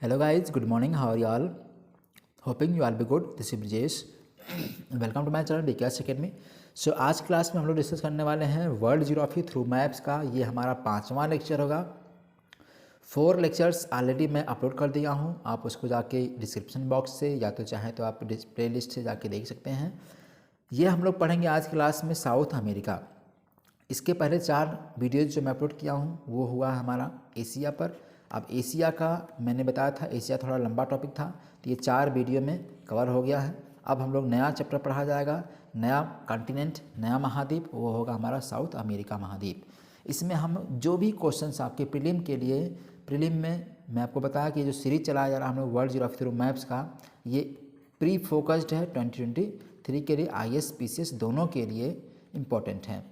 Hello guys, good morning. How are you all? Hoping you all be good. This is Brijesh. Welcome to my channel BKS academy. सो आज class में हम लोग discuss करने वाले हैं वर्ल्ड ज्योग्राफी थ्रू मैप्स का। ये हमारा 5वां लेक्चर होगा। 4 लेक्चर्स ऑलरेडी मैं अपलोड कर दिया हूँ, आप उसको जाके डिस्क्रिप्शन बॉक्स से या तो चाहें तो आप प्ले लिस्ट से जाके देख सकते हैं। ये हम लोग पढ़ेंगे आज क्लास में साउथ अमेरिका। इसके पहले 4 वीडियोज़ जो मैं अपलोड किया हूँ वो हुआ हमारा एशिया पर। अब एशिया का मैंने बताया था, एशिया थोड़ा लंबा टॉपिक था, तो ये 4 वीडियो में कवर हो गया है। अब हम लोग नया चैप्टर पढ़ा जाएगा, नया कॉन्टिनेंट, नया महाद्वीप, वो होगा हमारा साउथ अमेरिका महाद्वीप। इसमें हम जो भी क्वेश्चंस आपके प्रीलिम के लिए, प्रीलिम में मैं आपको बताया कि जो सीरीज चलाया जा रहा है हम लोग वर्ल्ड ज्योग्राफी थ्रू मैप्स का, ये प्री फोकस्ड है 2023 के लिए। IAS PCS दोनों के लिए इम्पोर्टेंट है,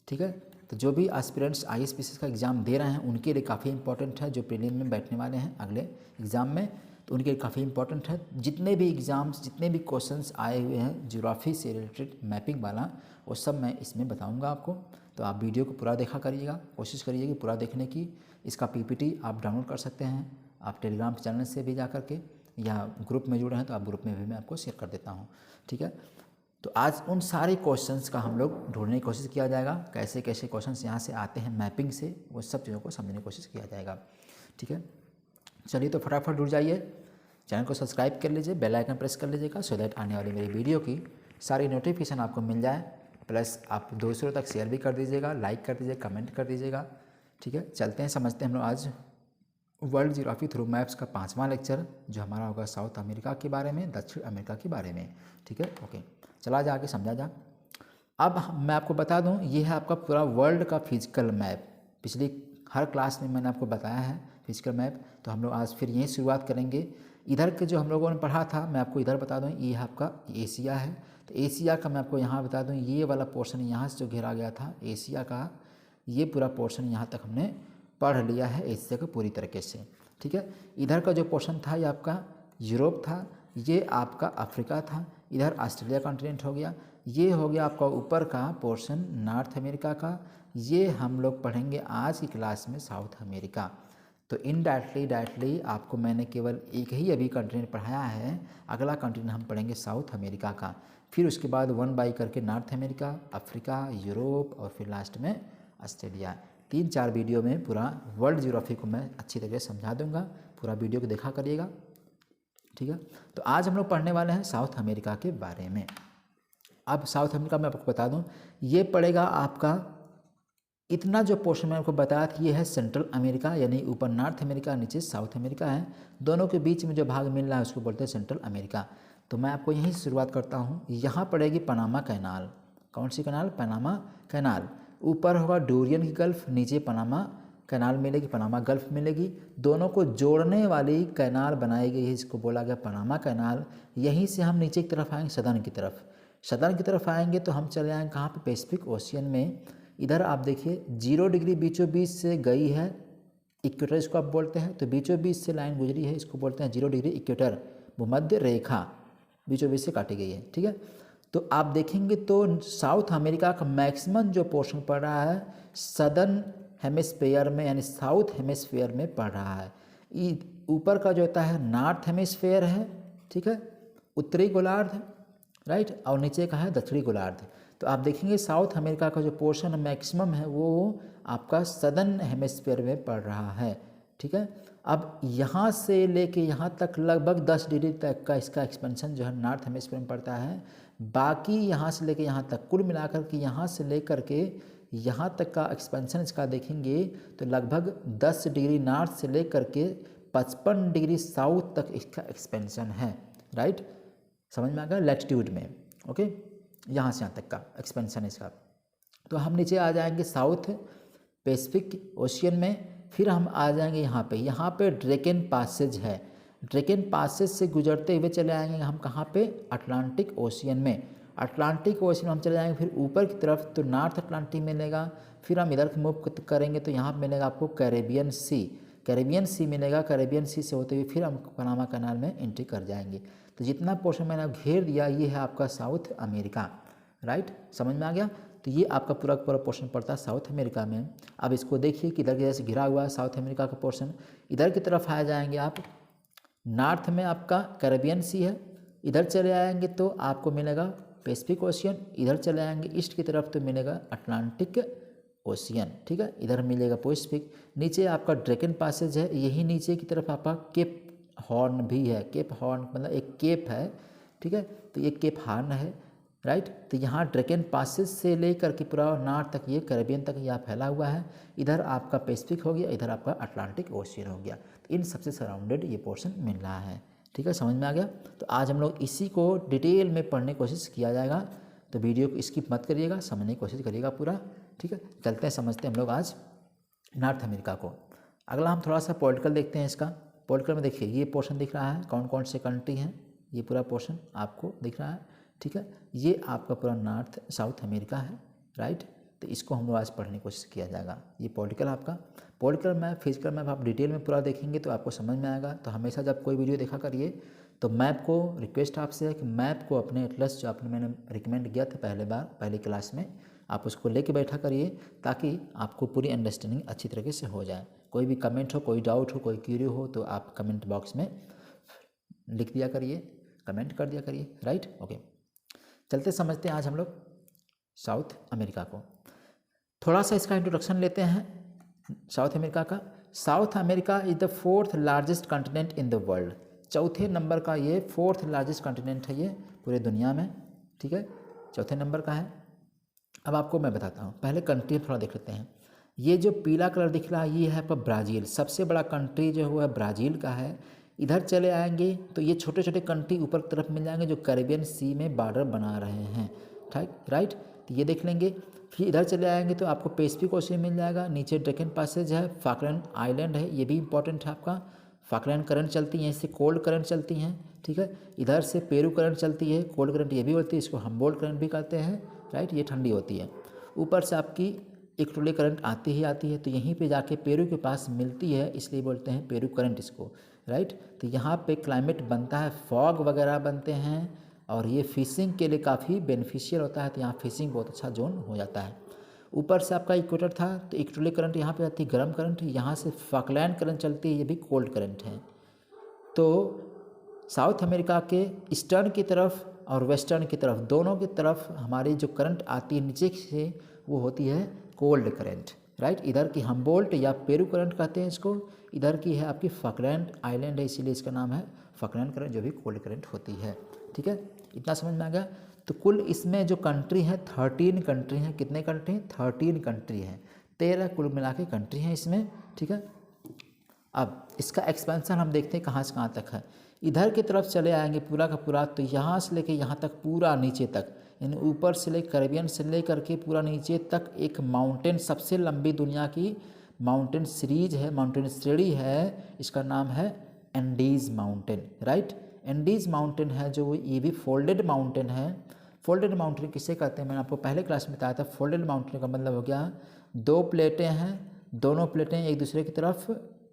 ठीक है। तो जो भी एस्पिरेंट्स IAS PCS का एग्ज़ाम दे रहे हैं उनके लिए काफ़ी इंपॉर्टेंट है। जो प्रीलिम में बैठने वाले हैं अगले एग्ज़ाम में, तो उनके लिए काफ़ी इंपॉर्टेंट है। जितने भी एग्ज़ाम्स, जितने भी क्वेश्चंस आए हुए हैं ज्योग्राफी से रिलेटेड मैपिंग वाला, वो सब मैं इसमें बताऊंगा आपको। तो आप वीडियो को पूरा देखा करिएगा, कोशिश करिएगा पूरा देखने की। इसका PPT आप डाउनलोड कर सकते हैं, आप टेलीग्राम चैनल से भी जा करके, या ग्रुप में जुड़े हैं तो आप ग्रुप में भी मैं आपको शेयर कर देता हूँ, ठीक है। तो आज उन सारे क्वेश्चंस का हम लोग ढूंढने की कोशिश किया जाएगा, कैसे कैसे क्वेश्चंस यहाँ से आते हैं मैपिंग से, वो सब चीज़ों को समझने की कोशिश किया जाएगा, ठीक है। चलिए तो फटाफट जुड़ जाइए, चैनल को सब्सक्राइब कर लीजिए, बेल आइकन प्रेस कर लीजिएगा, सो दैट आने वाली मेरी वीडियो की सारी नोटिफिकेशन आपको मिल जाए। प्लस आप दूसरों तक शेयर भी कर दीजिएगा, लाइक कर दीजिएगा, कमेंट कर दीजिएगा, ठीक है। चलते हैं, समझते हैं हम लोग आज वर्ल्ड ज्योग्राफी थ्रू मैप्स का 5वां लेक्चर, जो हमारा होगा साउथ अमेरिका के बारे में, दक्षिण अमेरिका के बारे में, ठीक है। ओके, चला जा आगे समझा जा। अब मैं आपको बता दूं, ये है आपका पूरा वर्ल्ड का फिजिकल मैप। पिछली हर क्लास में मैंने आपको बताया है फिजिकल मैप, तो हम लोग आज फिर यहीं शुरुआत करेंगे। इधर के जो हम लोगों ने पढ़ा था, मैं आपको इधर बता दूं, ये आपका एशिया है। तो एशिया का मैं आपको यहाँ बता दूँ, ये वाला पोर्शन यहाँ से जो घेरा गया था एशिया का, ये पूरा पोर्शन यहाँ तक हमने पढ़ लिया है एशिया को पूरी तरीके से, ठीक है। इधर का जो पोर्शन था ये आपका यूरोप था, ये आपका अफ्रीका था, इधर ऑस्ट्रेलिया कॉन्टिनेंट हो गया, ये हो गया आपका ऊपर का पोर्शन नॉर्थ अमेरिका का। ये हम लोग पढ़ेंगे आज की क्लास में साउथ अमेरिका। तो डायरेक्टली आपको मैंने केवल एक ही अभी कॉन्टिनेंट पढ़ाया है, अगला कॉन्टिनेंट हम पढ़ेंगे साउथ अमेरिका का। फिर उसके बाद 1 बाई करके नॉर्थ अमेरिका, अफ्रीका, यूरोप और फिर लास्ट में ऑस्ट्रेलिया। 3-4 वीडियो में पूरा वर्ल्ड ज्योग्राफी को मैं अच्छी तरह से समझा दूंगा, पूरा वीडियो को देखा करिएगा, ठीक है। तो आज हम लोग पढ़ने वाले हैं साउथ अमेरिका के बारे में। अब साउथ अमेरिका में आपको बता दूं, ये पड़ेगा आपका, इतना जो पोर्शन मैंने आपको बताया था, ये है सेंट्रल अमेरिका, यानी ऊपर नॉर्थ अमेरिका, नीचे साउथ अमेरिका है। दोनों के बीच में जो भाग मिल रहा है उसको बोलते हैं सेंट्रल अमेरिका। तो मैं आपको यहीं से शुरुआत करता हूँ। यहाँ पड़ेगी पनामा कैनाल। कौन सी कैनाल? Panama canal. ऊपर होगा डोरियन की गल्फ, नीचे पनामा कैनाल मिलेगी, पनामा गल्फ मिलेगी। दोनों को जोड़ने वाली कैनाल बनाई गई है, इसको बोला गया पनामा कैनाल। यहीं से हम नीचे की तरफ आएंगे, सदर्न की तरफ। सदर्न की तरफ आएंगे तो हम चले आएंगे कहाँ पे? पैसिफिक ओशियन में। इधर आप देखिए 0 डिग्री बीचों बीच से गई है, इक्वेटर इसको आप बोलते हैं। तो बीचों बीच से लाइन गुजरी है, इसको बोलते हैं 0 डिग्री इक्वेटर, भूमध्य रेखा बीचों बीच से काटी गई है, ठीक है। तो आप देखेंगे तो साउथ अमेरिका का मैक्सिमम जो पोर्शन पड़ रहा है सदर्न हेमिस्फीयर में, यानी साउथ हेमिस्फीयर में पड़ रहा है। ऊपर का जो होता है नॉर्थ हेमिस्फीयर है, ठीक है, उत्तरी गोलार्ध, राइट, और नीचे का है दक्षिणी गोलार्ध। तो आप देखेंगे साउथ अमेरिका का जो पोर्शन मैक्सिमम है वो आपका सदर्न हेमिस्फीयर में पड़ रहा है, ठीक है। अब यहाँ से लेके यहाँ तक लगभग 10 डिग्री तक का इसका एक्सपेंशन जो है नॉर्थ हेमिस्फीयर में पड़ता है। बाकी यहाँ से लेके यहाँ तक, कुल मिलाकर के यहाँ से लेकर के यहाँ तक का एक्सपेंशन इसका देखेंगे तो लगभग 10 डिग्री नॉर्थ से लेकर के 55 डिग्री साउथ तक इसका एक्सपेंशन है, राइट, समझ में आ गया, लैटिट्यूड में, ओके। यहाँ से यहाँ तक का एक्सपेंशन इसका। तो हम नीचे आ जाएंगे साउथ पैसिफिक ओशियन में। फिर हम आ जाएंगे यहाँ पे ड्रेकन पासेज है। ड्रेकन पासेज से गुजरते हुए चले आएंगे हम कहाँ पे? अटलांटिक ओशियन में। अटलांटिक ओशियन में हम चले जाएंगे फिर ऊपर की तरफ, तो नॉर्थ अटलांटिक मिलेगा। फिर हम इधर मूव करेंगे तो यहाँ मिलेगा आपको कैरेबियन सी, कैरेबियन सी मिलेगा। कैरेबियन सी से होते हुए फिर हम पनामा कैनाल में एंट्री कर जाएंगे। तो जितना पोर्शन मैंने घेर दिया ये है आपका साउथ अमेरिका, राइट, समझ में आ गया। तो ये आपका पूरा पूरा पोर्शन पड़ता है साउथ अमेरिका में। अब इसको देखिए कि इधर जैसे घिरा हुआ है साउथ अमेरिका का पोर्शन, इधर की तरफ आ जाएंगे आप, नॉर्थ में आपका कैरेबियन सी है, इधर चले आएंगे तो आपको मिलेगा पैसिफिक ओशियन, इधर चले आएंगे ईस्ट की तरफ तो मिलेगा अटलांटिक ओशियन, ठीक है, इधर मिलेगा पैसिफिक। नीचे आपका ड्रैकन पैसेज है, यही नीचे की तरफ आपका केप हॉर्न भी है, केप हॉर्न मतलब एक केप है, ठीक है, तो ये केप हॉर्न है, राइट। तो यहाँ ड्रैकन पैसेज से लेकर के पूरा नॉर्थ तक ये कैरेबियन तक यहाँ फैला हुआ है, इधर आपका पैसिफिक हो गया, इधर आपका अटलांटिक ओशियन हो गया, तो इन सबसे सराउंडेड ये पोर्शन मिल रहा है, ठीक है, समझ में आ गया। तो आज हम लोग इसी को डिटेल में पढ़ने की कोशिश किया जाएगा, तो वीडियो को स्किप मत करिएगा, समझने की कोशिश करिएगा पूरा, ठीक है। चलते हैं समझते हैं हम लोग आज नॉर्थ अमेरिका को। अगला हम थोड़ा सा पॉलिटिकल देखते हैं इसका। पॉलिटिकल में देखिए ये पोर्शन दिख रहा है, कौन कौन से कंट्री हैं, ये पूरा पोर्शन आपको दिख रहा है, ठीक है, ये आपका पूरा नॉर्थ साउथ अमेरिका है, राइट। तो इसको हम लोग आज पढ़ने की कोशिश किया जाएगा। ये पॉलिटिकल आपका, पॉलिटिकल मैप फिजिकल मैप आप डिटेल में पूरा देखेंगे तो आपको समझ में आएगा। तो हमेशा जब कोई वीडियो देखा करिए तो मैप को रिक्वेस्ट आपसे है कि मैप को अपने एटलस जो आपने मैंने रिकमेंड किया था पहले क्लास में, आप उसको लेके बैठा करिए ताकि आपको पूरी अंडरस्टैंडिंग अच्छी तरीके से हो जाए। कोई भी कमेंट हो, कोई डाउट हो, कोई क्यूरी हो तो आप कमेंट बॉक्स में लिख दिया करिए, कमेंट कर दिया करिए, राइट, ओके। चलते समझते हैं आज हम लोग साउथ अमेरिका को। थोड़ा सा इसका इंट्रोडक्शन लेते हैं साउथ अमेरिका का। South America is the 4th largest continent in the world, चौथे नंबर का ये 4th लार्जेस्ट कॉन्टिनेंट है ये पूरे दुनिया में, ठीक है, चौथे नंबर का है। अब आपको मैं बताता हूँ, पहले कंट्री थोड़ा देख लेते हैं। ये जो पीला कलर दिख रहा है ये है आपका ब्राज़ील, सबसे बड़ा कंट्री जो हुआ ब्राज़ील का है। इधर चले आएंगे तो ये छोटे छोटे कंट्री ऊपर की तरफ मिल जाएंगे जो कैरेबियन सी में बॉर्डर बना रहे हैं, ठीक, राइट, तो ये देख लेंगे। फिर इधर चले आएंगे तो आपको पैसिफिक ओशियन मिल जाएगा, नीचे ड्रैकन पैसेज है, फॉकलैंड आइलैंड है, ये भी इंपॉर्टेंट है आपका, फॉकलैंड करंट चलती हैं, इससे कोल्ड करंट चलती हैं, ठीक है। इधर से पेरू करंट चलती है, कोल्ड करंट ये भी होती है, इसको हम्बोल्ट करंट भी कहते हैं, राइट, ये ठंडी होती है। ऊपर से आपकी इक्वेटोरियल करंट आती ही आती है, तो यहीं पे जाके पेरू के पास मिलती है, इसलिए बोलते हैं पेरू करंट इसको, राइट। तो यहाँ पे क्लाइमेट बनता है, फॉग वगैरह बनते हैं और ये फिशिंग के लिए काफ़ी बेनिफिशियल होता है, तो यहाँ फिशिंग बहुत अच्छा जोन हो जाता है। ऊपर से आपका इक्वेटर था तो इक्वेटोरियल करंट यहाँ पे आती है, गर्म करंट, यहाँ से फॉकलैंड करंट चलती है, ये भी कोल्ड करंट है। तो साउथ अमेरिका के ईस्टर्न की तरफ और वेस्टर्न की तरफ दोनों की तरफ हमारी जो करंट आती है नीचे से वो होती है कोल्ड करंट, राइट। इधर की हम्बोल्ट या पेरू करंट कहते हैं इसको, इधर की है आपकी फॉकलैंड आइलैंड है, इसीलिए इसका नाम है फॉकलैंड करंट, जो भी कोल्ड करंट होती है, ठीक है, इतना समझ में आ गया। तो कुल इसमें जो कंट्री है 13 कंट्री हैं, कितने कंट्री हैं, 13 कंट्री हैं, 13 कुल मिला के कंट्री हैं इसमें, ठीक है। अब इसका एक्सपेंशन हम देखते हैं कहाँ से कहाँ तक है। इधर की तरफ चले आएंगे पूरा का पूरा, तो यहाँ से लेके यहाँ तक पूरा नीचे तक, यानी ऊपर से लेकर कैरेबियन से लेकर के पूरा नीचे तक एक माउंटेन, सबसे लंबी दुनिया की माउंटेन सीरीज है, माउंटेन श्रेणी है, इसका नाम है Andes mountain, right. Andes mountain है जो ये भी फोल्डेड माउंटेन है। फोल्डेड माउंटेन किसे कहते हैं, मैंने आपको पहले क्लास में बताया था। फोल्डेड माउंटेन का मतलब हो गया दो प्लेटें हैं, दोनों प्लेटें एक दूसरे की तरफ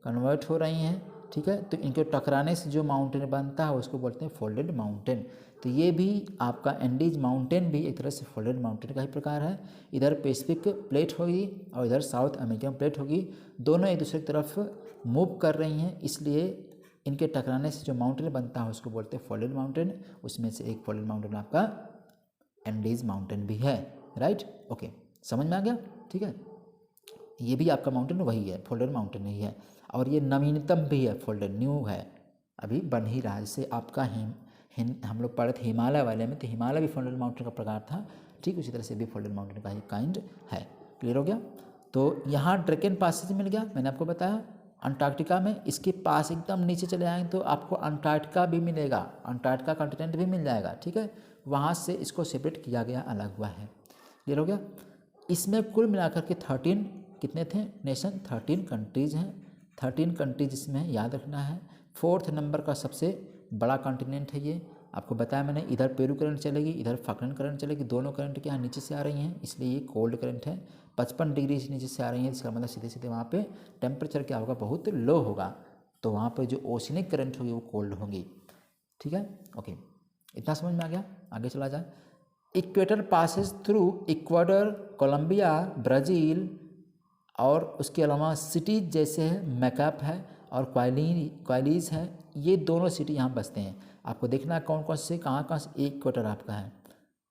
कन्वर्ट हो रही हैं, ठीक है, तो इनके टकराने से जो माउंटेन बनता है उसको बोलते हैं फोल्डेड माउंटेन। तो ये भी आपका एंडीज माउंटेन भी एक तरह से फोल्डेड माउंटेन का ही प्रकार है। इधर पैसिफिक प्लेट होगी और इधर साउथ अमेरिकन प्लेट होगी, दोनों एक दूसरे की तरफ मूव कर रही हैं, इसलिए इनके टकराने से जो माउंटेन बनता है उसको बोलते हैं फोल्डेड माउंटेन। उसमें से एक फोल्डेड माउंटेन आपका एंडीज माउंटेन भी है, राइट, ओके, समझ में आ गया, ठीक है। ये भी आपका माउंटेन वही है, फोल्डेड माउंटेन ही है, और ये नवीनतम भी है, फोल्डेड न्यू है, अभी बन ही रहा है। जैसे आपका हम लोग पढ़े थे हिमालय वाले में, तो हिमालय भी फोल्डेड माउंटेन का प्रकार था, ठीक उसी तरह से भी फोल्डेड माउंटेन का ही काइंड है। क्लियर हो गया। तो यहाँ ड्रैकन पैसेज मिल गया, मैंने आपको बताया। अंटार्कटिका में इसके पास एकदम नीचे चले आएंगे तो आपको अंटार्कटिका भी मिलेगा, अंटार्कटिका कॉन्टिनेंट भी मिल जाएगा, ठीक है। वहाँ से इसको सेपरेट किया गया, अलग हुआ है। क्लियर हो गया। इसमें कुल मिलाकर के 13 कितने थे नेशन, 13 कंट्रीज़ हैं, 13 कंट्रीज इसमें याद रखना है। 4th नंबर का सबसे बड़ा कॉन्टिनेंट है ये, आपको बताया मैंने। इधर पेरू करंट चलेगी, इधर फॉकलैंड करंट चलेगी, दोनों करंट के यहाँ नीचे से आ रही हैं, इसलिए ये कोल्ड करंट है। 55 डिग्री से नीचे से आ रही है, इसका मतलब सीधे सीधे वहाँ पे टेम्परेचर क्या होगा, बहुत लो होगा, तो वहाँ पर जो ओशनिक करंट होगी वो कोल्ड होगी, ठीक है, ओके, इतना समझ में आ गया। आगे चला जाए। Equator passes through Ecuador, Colombia, Brazil और उसके अलावा सिटीज जैसे है मैकअप है और क्वाइलीज है, ये दोनों सिटी यहाँ बसते हैं। आपको देखना है कौन कौन से कहाँ से इक्वेटर आपका है,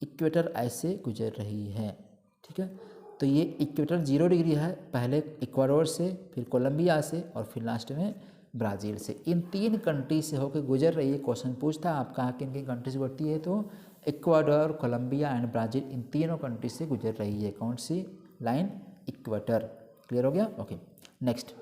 इक्वेटर ऐसे गुजर रही है, ठीक है। तो ये इक्वेटर 0 डिग्री है, पहले इक्वाडोर से, फिर कोलंबिया से और फिर लास्ट में ब्राज़ील से। इन 3 कंट्री से होकर गुजर रही है। क्वेश्चन पूछता है आपका किन किन कंट्री से गुजरती है, तो इक्वाडोर, कोलंबिया एंड ब्राज़ील, इन तीनों कंट्री से गुजर रही है। कौन सी लाइन? इक्वेटर। क्लियर हो गया? Okay. Next,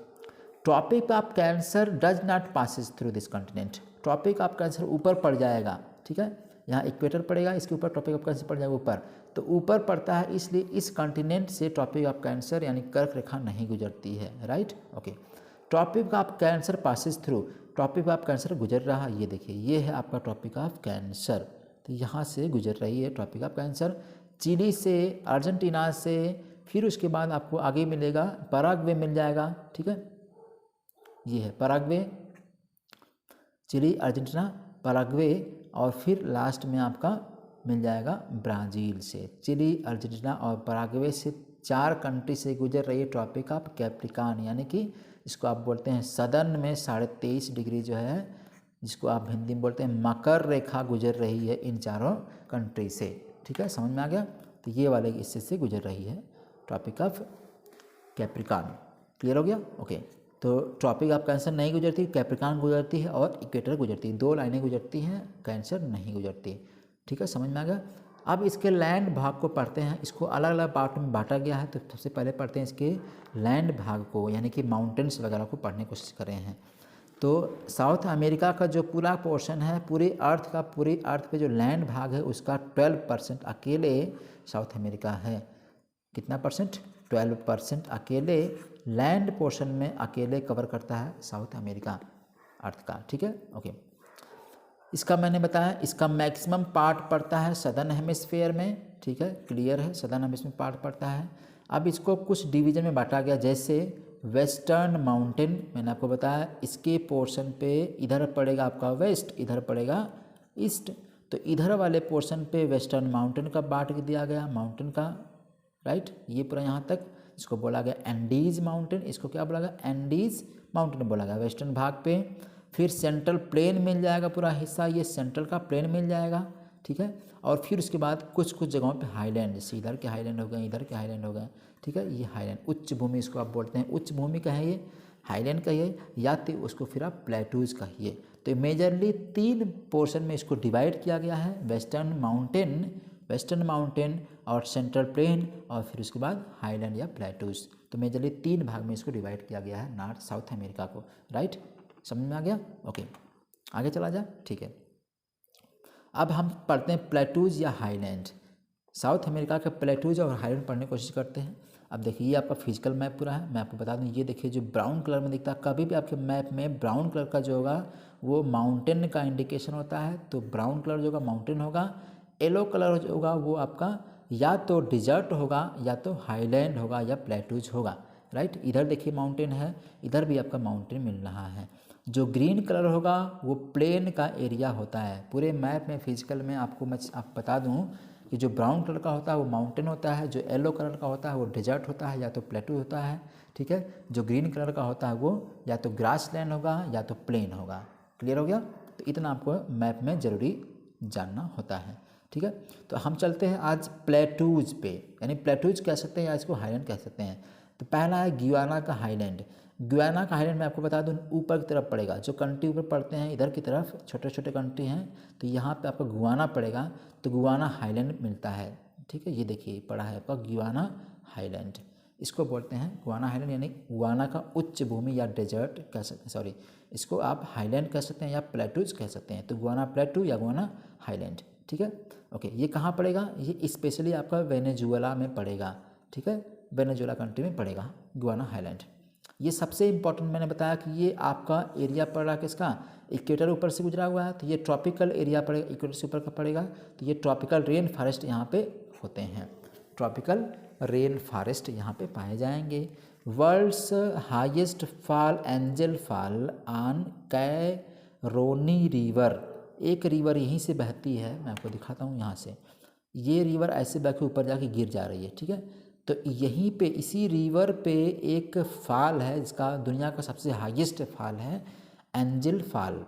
Tropic of Cancer does not passes through this continent. Tropic of Cancer ऊपर पड़ जाएगा, ठीक है। यहाँ इक्वेटर पड़ेगा, इसके ऊपर ट्रॉपिक ऑफ कैंसर पड़ जाएगा ऊपर, तो ऊपर पड़ता है इसलिए इस कॉन्टिनेंट से ट्रॉपिक ऑफ कैंसर यानी कर्क रेखा नहीं गुजरती है, right. Okay. Tropic of Cancer passes through, Tropic of Cancer गुजर रहा है, ये देखिए ये है आपका ट्रॉपिक ऑफ कैंसर, तो यहाँ से गुजर रही है ट्रॉपिक ऑफ कैंसर। चिली से, अर्जेंटीना से, फिर उसके बाद आपको आगे मिलेगा पराग्वे मिल जाएगा, ठीक है। ये है पराग्वे, चिली, अर्जेंटीना, पराग्वे और फिर लास्ट में आपका मिल जाएगा ब्राज़ील से। चिली, अर्जेंटीना और पराग्वे से 4 कंट्री से गुजर रही है ट्रॉपिक ऑफ कैप्रिकॉर्न, यानी कि इसको आप बोलते हैं सदर्न में 23.5 डिग्री जो है, जिसको आप हिंदी में बोलते हैं मकर रेखा, गुजर रही है इन 4 कंट्री से, ठीक है। समझ में आ गया? तो ये वाले हिस्से से गुजर रही है ट्रॉपिक ऑफ कैप्रिकॉर्न। क्लियर हो गया? ओके। तो ट्रॉपिक ऑफ कैंसर नहीं गुजरती, कैप्रिकॉर्न गुजरती है और इक्वेटर गुजरती है, 2 लाइनें गुजरती हैं, कैंसर नहीं गुजरती, ठीक है। समझ में आ गया? अब इसके लैंड भाग को पढ़ते हैं, इसको अलग अलग पार्ट में बांटा गया है, तो सबसे पहले पढ़ते हैं इसके लैंड भाग को, यानी कि माउंटेन्स वगैरह को पढ़ने की कोशिश कर रहे हैं। तो साउथ अमेरिका का जो पूरा पोर्शन है, पूरे अर्थ पे जो लैंड भाग है उसका 12% अकेले साउथ अमेरिका है। कितना परसेंट? 12% अकेले लैंड पोर्शन में अकेले कवर करता है साउथ अमेरिका अर्थ का, ठीक है। ओके। इसका मैंने बताया, इसका मैक्सिमम पार्ट पड़ता है सदर्न हेमिस्फीयर में, ठीक है। क्लियर है? सदर्न हेमिस्फीयर में पार्ट पड़ता है। अब इसको कुछ डिवीजन में बांटा गया, जैसे वेस्टर्न माउंटेन, मैंने आपको बताया इसके पोर्शन पे इधर पड़ेगा आपका वेस्ट, इधर पड़ेगा ईस्ट, तो इधर वाले पोर्शन पे वेस्टर्न माउंटेन का बांट दिया गया, माउंटेन का, राइट। ये पूरा यहाँ तक इसको बोला गया एंडीज माउंटेन, इसको क्या बोला गया? एंडीज माउंटेन बोला गया वेस्टर्न भाग पे। फिर सेंट्रल प्लेन मिल जाएगा, पूरा हिस्सा ये सेंट्रल का प्लेन मिल जाएगा, ठीक है। और फिर उसके बाद कुछ कुछ जगहों पे हाईलैंड, जैसे इधर के हाईलैंड हो गए, इधर के हाईलैंड हो गए, ठीक है। ये हाईलैंड, उच्च भूमि इसको आप बोलते हैं, उच्च भूमि का है ये, हाईलैंड कहिए या तो उसको फिर आप प्लेटूज कहिए। तो मेजरली 3 पोर्शन में इसको डिवाइड किया गया है, वेस्टर्न माउंटेन और सेंट्रल प्लेन और फिर उसके बाद हाईलैंड या प्लेटूज। तो मेजरली 3 भाग में इसको डिवाइड किया गया है नॉर्थ साउथ अमेरिका को, राइट। समझ में आ गया? ओके। आगे चला जाए, ठीक है। अब हम पढ़ते हैं प्लेटूज या हाईलैंड। साउथ अमेरिका के प्लेटूज और हाईलैंड पढ़ने की कोशिश करते हैं। अब देखिए ये आपका फिजिकल मैप पूरा है, मैं आपको बता दूं, ये देखिए जो ब्राउन कलर में दिखता है, कभी भी आपके मैप में ब्राउन कलर का जो होगा वो माउंटेन का इंडिकेशन होता है, तो ब्राउन कलर जो होगा माउंटेन होगा। येलो कलर जो होगा वो आपका या तो डिजर्ट होगा या तो हाईलैंड होगा या प्लेटूज होगा, राइट। इधर देखिए माउंटेन है, इधर भी आपका माउंटेन मिल रहा है। जो ग्रीन कलर होगा वो प्लेन का एरिया होता है। पूरे मैप में फिजिकल में आपको मैं बता दूं कि जो ब्राउन कलर का होता है वो माउंटेन होता है, जो येलो कलर का होता है वो डेजर्ट होता है या तो प्लेटू होता है, ठीक है। जो ग्रीन कलर का होता है वो या तो ग्रास लैंड होगा या तो प्लेन होगा। क्लियर हो गया? तो इतना आपको मैप में ज़रूरी जानना होता है, ठीक है। तो हम चलते हैं आज प्लेटूज पे, यानी प्लेटूज कह सकते हैं या इसको हाईलैंड कह सकते हैं। तो पहला है ग्याना का हाईलैंड। ग्याना का हाईलैंड मैं आपको बता दूं ऊपर की तरफ पड़ेगा, जो कंट्री ऊपर पड़ते हैं इधर की तरफ छोटे छोटे कंट्री हैं, तो यहाँ पे आपका गुआना पड़ेगा, तो गुआना हाईलैंड मिलता है, ठीक है। ये देखिए पड़ा है आपका गुआना हाईलैंड, इसको बोलते हैं गुआना हाईलैंड, यानी गुआना का उच्च भूमि या डेजर्ट कह सकते हैं, सॉरी इसको आप हाईलैंड कह सकते हैं या प्लेटूज कह सकते हैं। तो गुआना प्लेटू या गुआना हाईलैंड, ठीक है। ओके, ये कहाँ पड़ेगा? ये स्पेशली आपका वेनेजुएला में पड़ेगा, ठीक है, वेनेजुएला कंट्री में पड़ेगा गुआना हाईलैंड। ये सबसे इम्पॉर्टेंट मैंने बताया कि ये आपका एरिया पड़ रहा है किसका? इक्वेटर ऊपर से गुजरा हुआ है, तो ये ट्रॉपिकल एरिया पड़ेगा, इक्वेटर से ऊपर का पड़ेगा, तो ये ट्रॉपिकल रेन फॉरेस्ट यहाँ पे होते हैं, ट्रॉपिकल रेन फॉरेस्ट यहाँ पे पाए जाएंगे। World's highest fall Angel Fall on Caroni river, एक रिवर यहीं से बहती है, मैं आपको दिखाता हूँ यहाँ से, ये रिवर ऐसे बह के ऊपर जाके गिर जा रही है, ठीक है। तो यहीं पे इसी रिवर पे एक फॉल है, जिसका दुनिया का सबसे हाईएस्ट फॉल है एंजिल फॉल।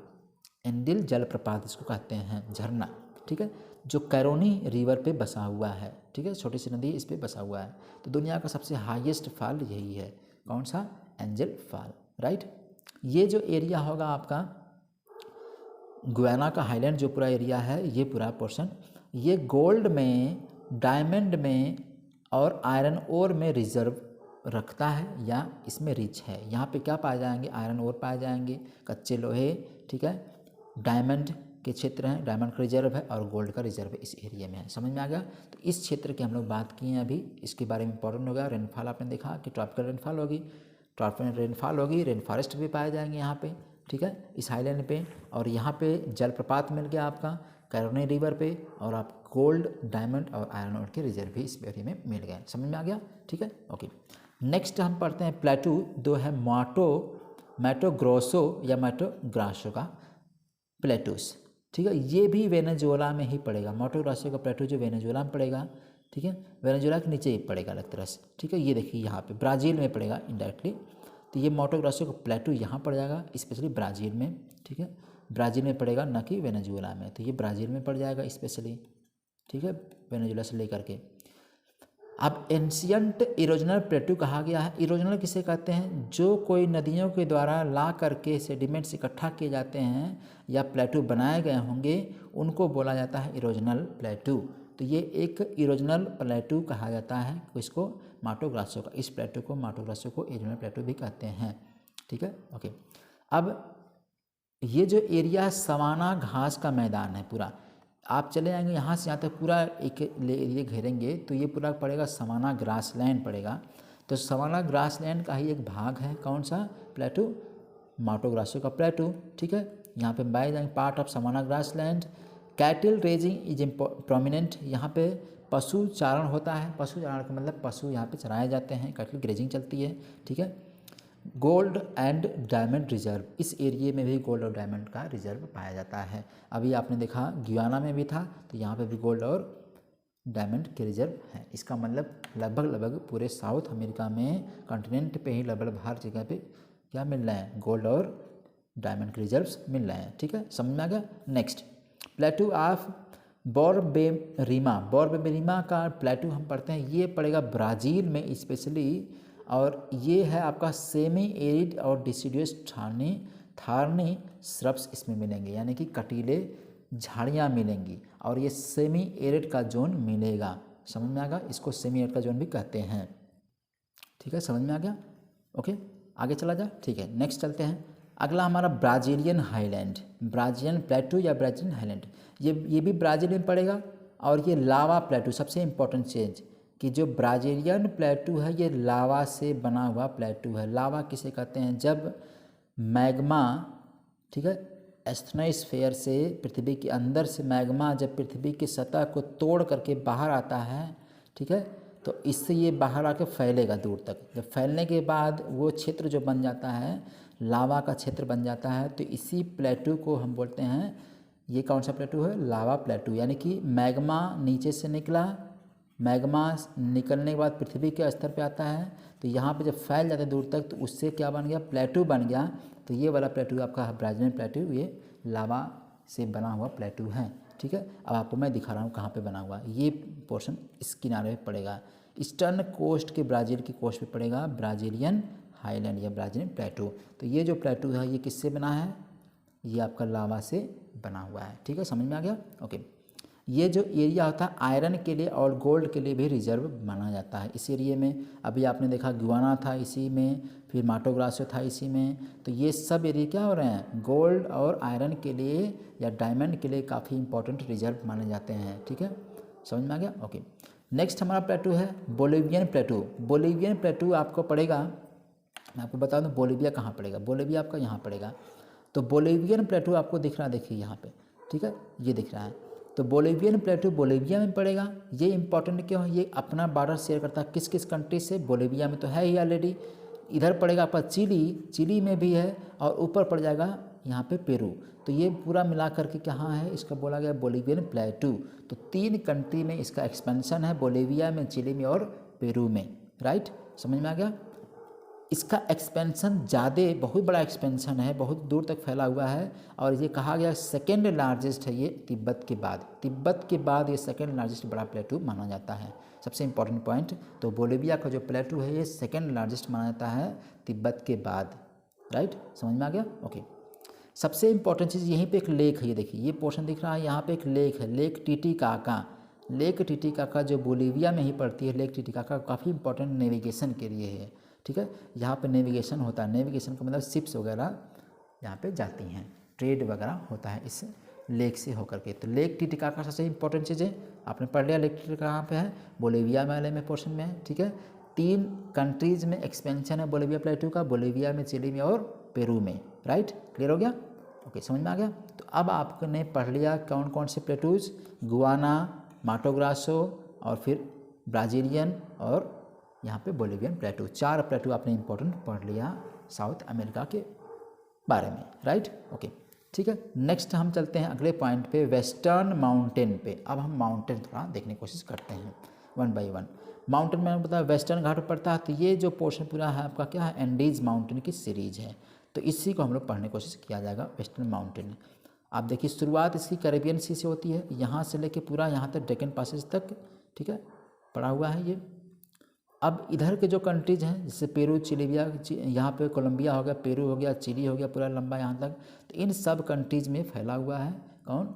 एंजिल जलप्रपात इसको कहते हैं, झरना, ठीक है, जो कैरोनी रिवर पे बसा हुआ है, ठीक है, छोटी सी नदी इस पे बसा हुआ है। तो दुनिया का सबसे हाईएस्ट फॉल यही है, कौन सा? Angel fall, right. ये जो एरिया होगा आपका गुयाना का हाईलैंड, जो पूरा एरिया है, ये पूरा पोर्शन, ये गोल्ड में, डायमंड में और आयरन ओर में रिजर्व रखता है या इसमें रिच है। यहाँ पे क्या पाए जाएंगे? आयरन ओर पाए जाएंगे, कच्चे लोहे, ठीक है, डायमंड के क्षेत्र हैं, डायमंड का रिजर्व है और गोल्ड का रिजर्व इस एरिया में है। समझ में आ गया? तो इस क्षेत्र की हम लोग बात किए हैं अभी, इसके बारे में इंपॉर्टेंट होगा। रेनफॉल आपने देखा कि ट्रॉपिकल रेनफॉल होगी, ट्रॉपिकल रेनफॉल होगी, रेन फॉरेस्ट भी पाए जाएंगे यहाँ पे, ठीक है, इस हाईलैंड पे। और यहाँ पे जलप्रपात मिल गया आपका कैरोनी रिवर पे, और आप गोल्ड, डायमंड और आयरन ओर के रिजर्व भी इस एरिया में मिल गए। समझ में आ गया? ठीक है, ओके। नेक्स्ट हम पढ़ते हैं प्लेटू, दो है मैटो ग्रोसो या मैटो ग्रासो का प्लेटूस, ठीक है। ये भी वेनेजुएला में ही पड़ेगा। मैटो ग्रासो का प्लेटू जो वेनेजुएला में पड़ेगा, ठीक है, वेनेजुएला के नीचे ही पड़ेगा अलग तरह से, ठीक है। ये देखिए यहाँ पे ब्राज़ील में पड़ेगा इनडायरेक्टली। तो ये मैटो ग्रासो का प्लेटू यहाँ पड़ जाएगा, स्पेशली ब्राज़ील में, ठीक है, ब्राज़ील में पड़ेगा, ना कि वेनेजुएला में। तो ये ब्राज़ील में पड़ जाएगा स्पेशली, ठीक है, वेनेजुएला से लेकर के। अब एंशियंट इरोजनल प्लेटू कहा गया है। इरोजनल किसे कहते हैं? जो कोई नदियों के द्वारा ला करके सेडिमेंट्स इकट्ठा किए जाते हैं या प्लेटू बनाए गए होंगे, उनको बोला जाता है इरोजनल प्लेटू। तो ये एक इरोजनल प्लेटू कहा जाता है, इसको मैटो ग्रासो का, इस प्लेटू को मैटो ग्रासो को इरोजनल प्लेटू भी कहते हैं, ठीक है, ओके। अब ये जो एरिया सवाना घास का मैदान है पूरा, आप चले जाएंगे यहाँ से यहाँ तक पूरा एक एरिया घेरेंगे तो ये पूरा पड़ेगा सवाना ग्रासलैंड पड़ेगा। तो सवाना ग्रासलैंड का ही एक भाग है, कौन सा? प्लेटू, मैटो ग्रासो का प्लेटू, ठीक है। यहाँ पे बाय जाएंगे part of savanna grassland. Cattle raising is prominent, यहाँ पे पशु चारण होता है। पशु चारण का मतलब पशु यहाँ पे चराए जाते हैं, कैटल ग्रेजिंग चलती है, ठीक है। गोल्ड एंड डायमंड रिजर्व, इस एरिए में भी गोल्ड और डायमंड का रिजर्व पाया जाता है। अभी आपने देखा गुयाना में भी था, तो यहाँ पे भी गोल्ड और डायमंड के रिजर्व हैं। इसका मतलब लगभग पूरे साउथ अमेरिका में कॉन्टिनेंट पे ही लगभग हर जगह पे क्या मिल रहे हैं? गोल्ड और डायमंड के रिजर्व्स मिल रहे हैं, ठीक है, समझ में आ गया। नेक्स्ट प्लेटू ऑफ बोर्बेरीमा का प्लेटू हम पढ़ते हैं, ये पड़ेगा ब्राज़ील में स्पेशली, और ये है आपका सेमी एरिड और डिसिडियस थार्नी श्रब्स इसमें मिलेंगे, यानी कि कटीले झाड़ियाँ मिलेंगी, और ये सेमी एरिड का जोन मिलेगा। समझ में आ गया? इसको सेमी एरिड का जोन भी कहते हैं, ठीक है, समझ में आ गया, ओके। आगे चला जाए, ठीक है। नेक्स्ट चलते हैं, अगला हमारा ब्राज़ीलियन हाईलैंड, ब्राज़ीलियन प्लेटू या ब्राज़ीलियन हाईलैंड, ये भी ब्राज़ील में पड़ेगा। और ये लावा प्लेटू, सबसे इम्पोर्टेंट चीज़ कि जो ब्राज़ीलियन प्लेटू है ये लावा से बना हुआ प्लेटू है। लावा किसे कहते हैं? जब मैग्मा, ठीक है, एस्थनोस्फीयर से, पृथ्वी के अंदर से मैग्मा जब पृथ्वी की सतह को तोड़ करके बाहर आता है, ठीक है, तो इससे ये बाहर आके फैलेगा दूर तक। जब फैलने के बाद वो क्षेत्र जो बन जाता है, लावा का क्षेत्र बन जाता है, तो इसी प्लेटू को हम बोलते हैं, ये कौन सा प्लेटू है? लावा प्लेटू। यानी कि मैग्मा नीचे से निकला, मैग्मा निकलने के बाद पृथ्वी के स्तर पे आता है, तो यहाँ पे जब फैल जाता है दूर तक, तो उससे क्या बन गया? प्लेटू बन गया। तो ये वाला प्लेटू आपका ब्राज़ीलियन प्लेटू, ये लावा से बना हुआ प्लेटू है, ठीक है। अब आपको मैं दिखा रहा हूँ कहाँ पे बना हुआ है। ये पोर्शन इस किनारे पे पड़ेगा, ईस्टर्न कोस्ट के ब्राज़ील की कोस्ट पे पड़ेगा ब्राज़ीलियन हाईलैंड या ब्राज़ीलियन प्लेटू। तो ये जो प्लेटू है ये किससे बना है? ये आपका लावा से बना हुआ है, ठीक है, समझ में आ गया, ओके। ये जो एरिया होता है आयरन के लिए और गोल्ड के लिए भी रिजर्व माना जाता है इस एरिया में। अभी आपने देखा गुयाना था इसी में, फिर मैटो ग्रासो था इसी में। तो ये सब एरिया क्या हो रहे हैं? गोल्ड और आयरन के लिए या डायमंड के लिए काफ़ी इंपॉर्टेंट रिजर्व माने जाते हैं, ठीक है, समझ में आ गया, ओके। नेक्स्ट हमारा प्लेटू है बोलिवियन प्लेटू। बोलिवियन प्लेटू आपको पड़ेगा, मैं आपको बता दूँ बोलिविया कहाँ पड़ेगा। बोलिविया आपका यहाँ पड़ेगा। तो बोलिवियन प्लेटू आपको दिख रहा है, देखिए यहाँ पे, ठीक है, ये दिख रहा है। तो बोलिवियन प्लेटू बोलिविया में पड़ेगा। ये इंपॉर्टेंट क्यों है? ये अपना बॉर्डर शेयर करता है किस किस कंट्री से? बोलिविया में तो है ही ऑलरेडी। इधर पड़ेगा आपका चिली में भी है, और ऊपर पड़ जाएगा यहाँ पे पेरू। तो ये पूरा मिला करके कहाँ है, इसका बोला गया बोलिवियन प्लेटू। तो 3 कंट्री में इसका एक्सपेंशन है, बोलिविया में, चिली में और पेरू में, राइट। समझ में आ गया। इसका एक्सपेंशन ज़्यादा, बहुत बड़ा एक्सपेंशन है, बहुत दूर तक फैला हुआ है। और ये कहा गया सेकेंड लार्जेस्ट है ये तिब्बत के बाद। तिब्बत के बाद ये सेकेंड लार्जेस्ट बड़ा प्लेटू माना जाता है। सबसे इम्पोर्टेंट पॉइंट, तो बोलिविया का जो प्लेटू है ये सेकेंड लार्जेस्ट माना जाता है तिब्बत के बाद, राइट। समझ में आ गया, ओके। सबसे इम्पोर्टेंट चीज़ यहीं पे एक लेक है, ये देखिए ये पोर्शन दिख रहा है, यहाँ पे एक लेक है, लेक टिटिकाका। लेक टिटिकाका जो बोलिविया में ही पड़ती है, लेक टिटिकाका काफ़ी इंपॉर्टेंट नेविगेशन के लिए है, ठीक है। यहाँ पे नेविगेशन होता है, नेविगेशन का मतलब शिप्स वगैरह यहाँ पे जाती हैं, ट्रेड वगैरह होता है इस लेक से होकर के। तो लेक टिटिकाका सबसे इंपॉर्टेंट चीज़ है, आपने पढ़ लिया। लेक टिटिकाका कहाँ पे है, बोलिविया वाले में पोर्शन में है, ठीक है। 3 कंट्रीज़ में एक्सपेंशन है बोलिविया प्लेटू का, बोलिविया में, चिली में और पेरू में, राइट। क्लियर हो गया, ओके, समझ में आ गया। तो अब आपने पढ़ लिया कौन कौन से प्लेटूज, गुआना, माटो ग्रासो और फिर ब्राज़ीलियन और यहाँ पे बोलिवियन प्लेटू। 4 प्लेटू आपने इंपॉर्टेंट पढ़ लिया साउथ अमेरिका के बारे में, राइट, ओके, ठीक है। नेक्स्ट हम चलते हैं अगले पॉइंट पे, वेस्टर्न माउंटेन पे। अब हम माउंटेन थोड़ा देखने की कोशिश करते हैं 1 बाय 1। माउंटेन मैंने बताया वेस्टर्न घाट पड़ता है, तो ये जो पोर्शन पूरा है आपका क्या है, एंडीज माउंटेन की सीरीज है। तो इसी को हम लोग पढ़ने की कोशिश किया जाएगा, वेस्टर्न माउंटेन। आप देखिए शुरुआत इसकी कैरेबियन सी से होती है, यहाँ से लेके पूरा यहाँ तक डेक्कन पासेज तक, ठीक है, पड़ा हुआ है ये। अब इधर के जो कंट्रीज हैं जैसे पेरू, चिलीविया, यहाँ पे कोलंबिया हो गया, पेरू हो गया, चिली हो गया, पूरा लंबा यहाँ तक, तो इन सब कंट्रीज में फैला हुआ है कौन,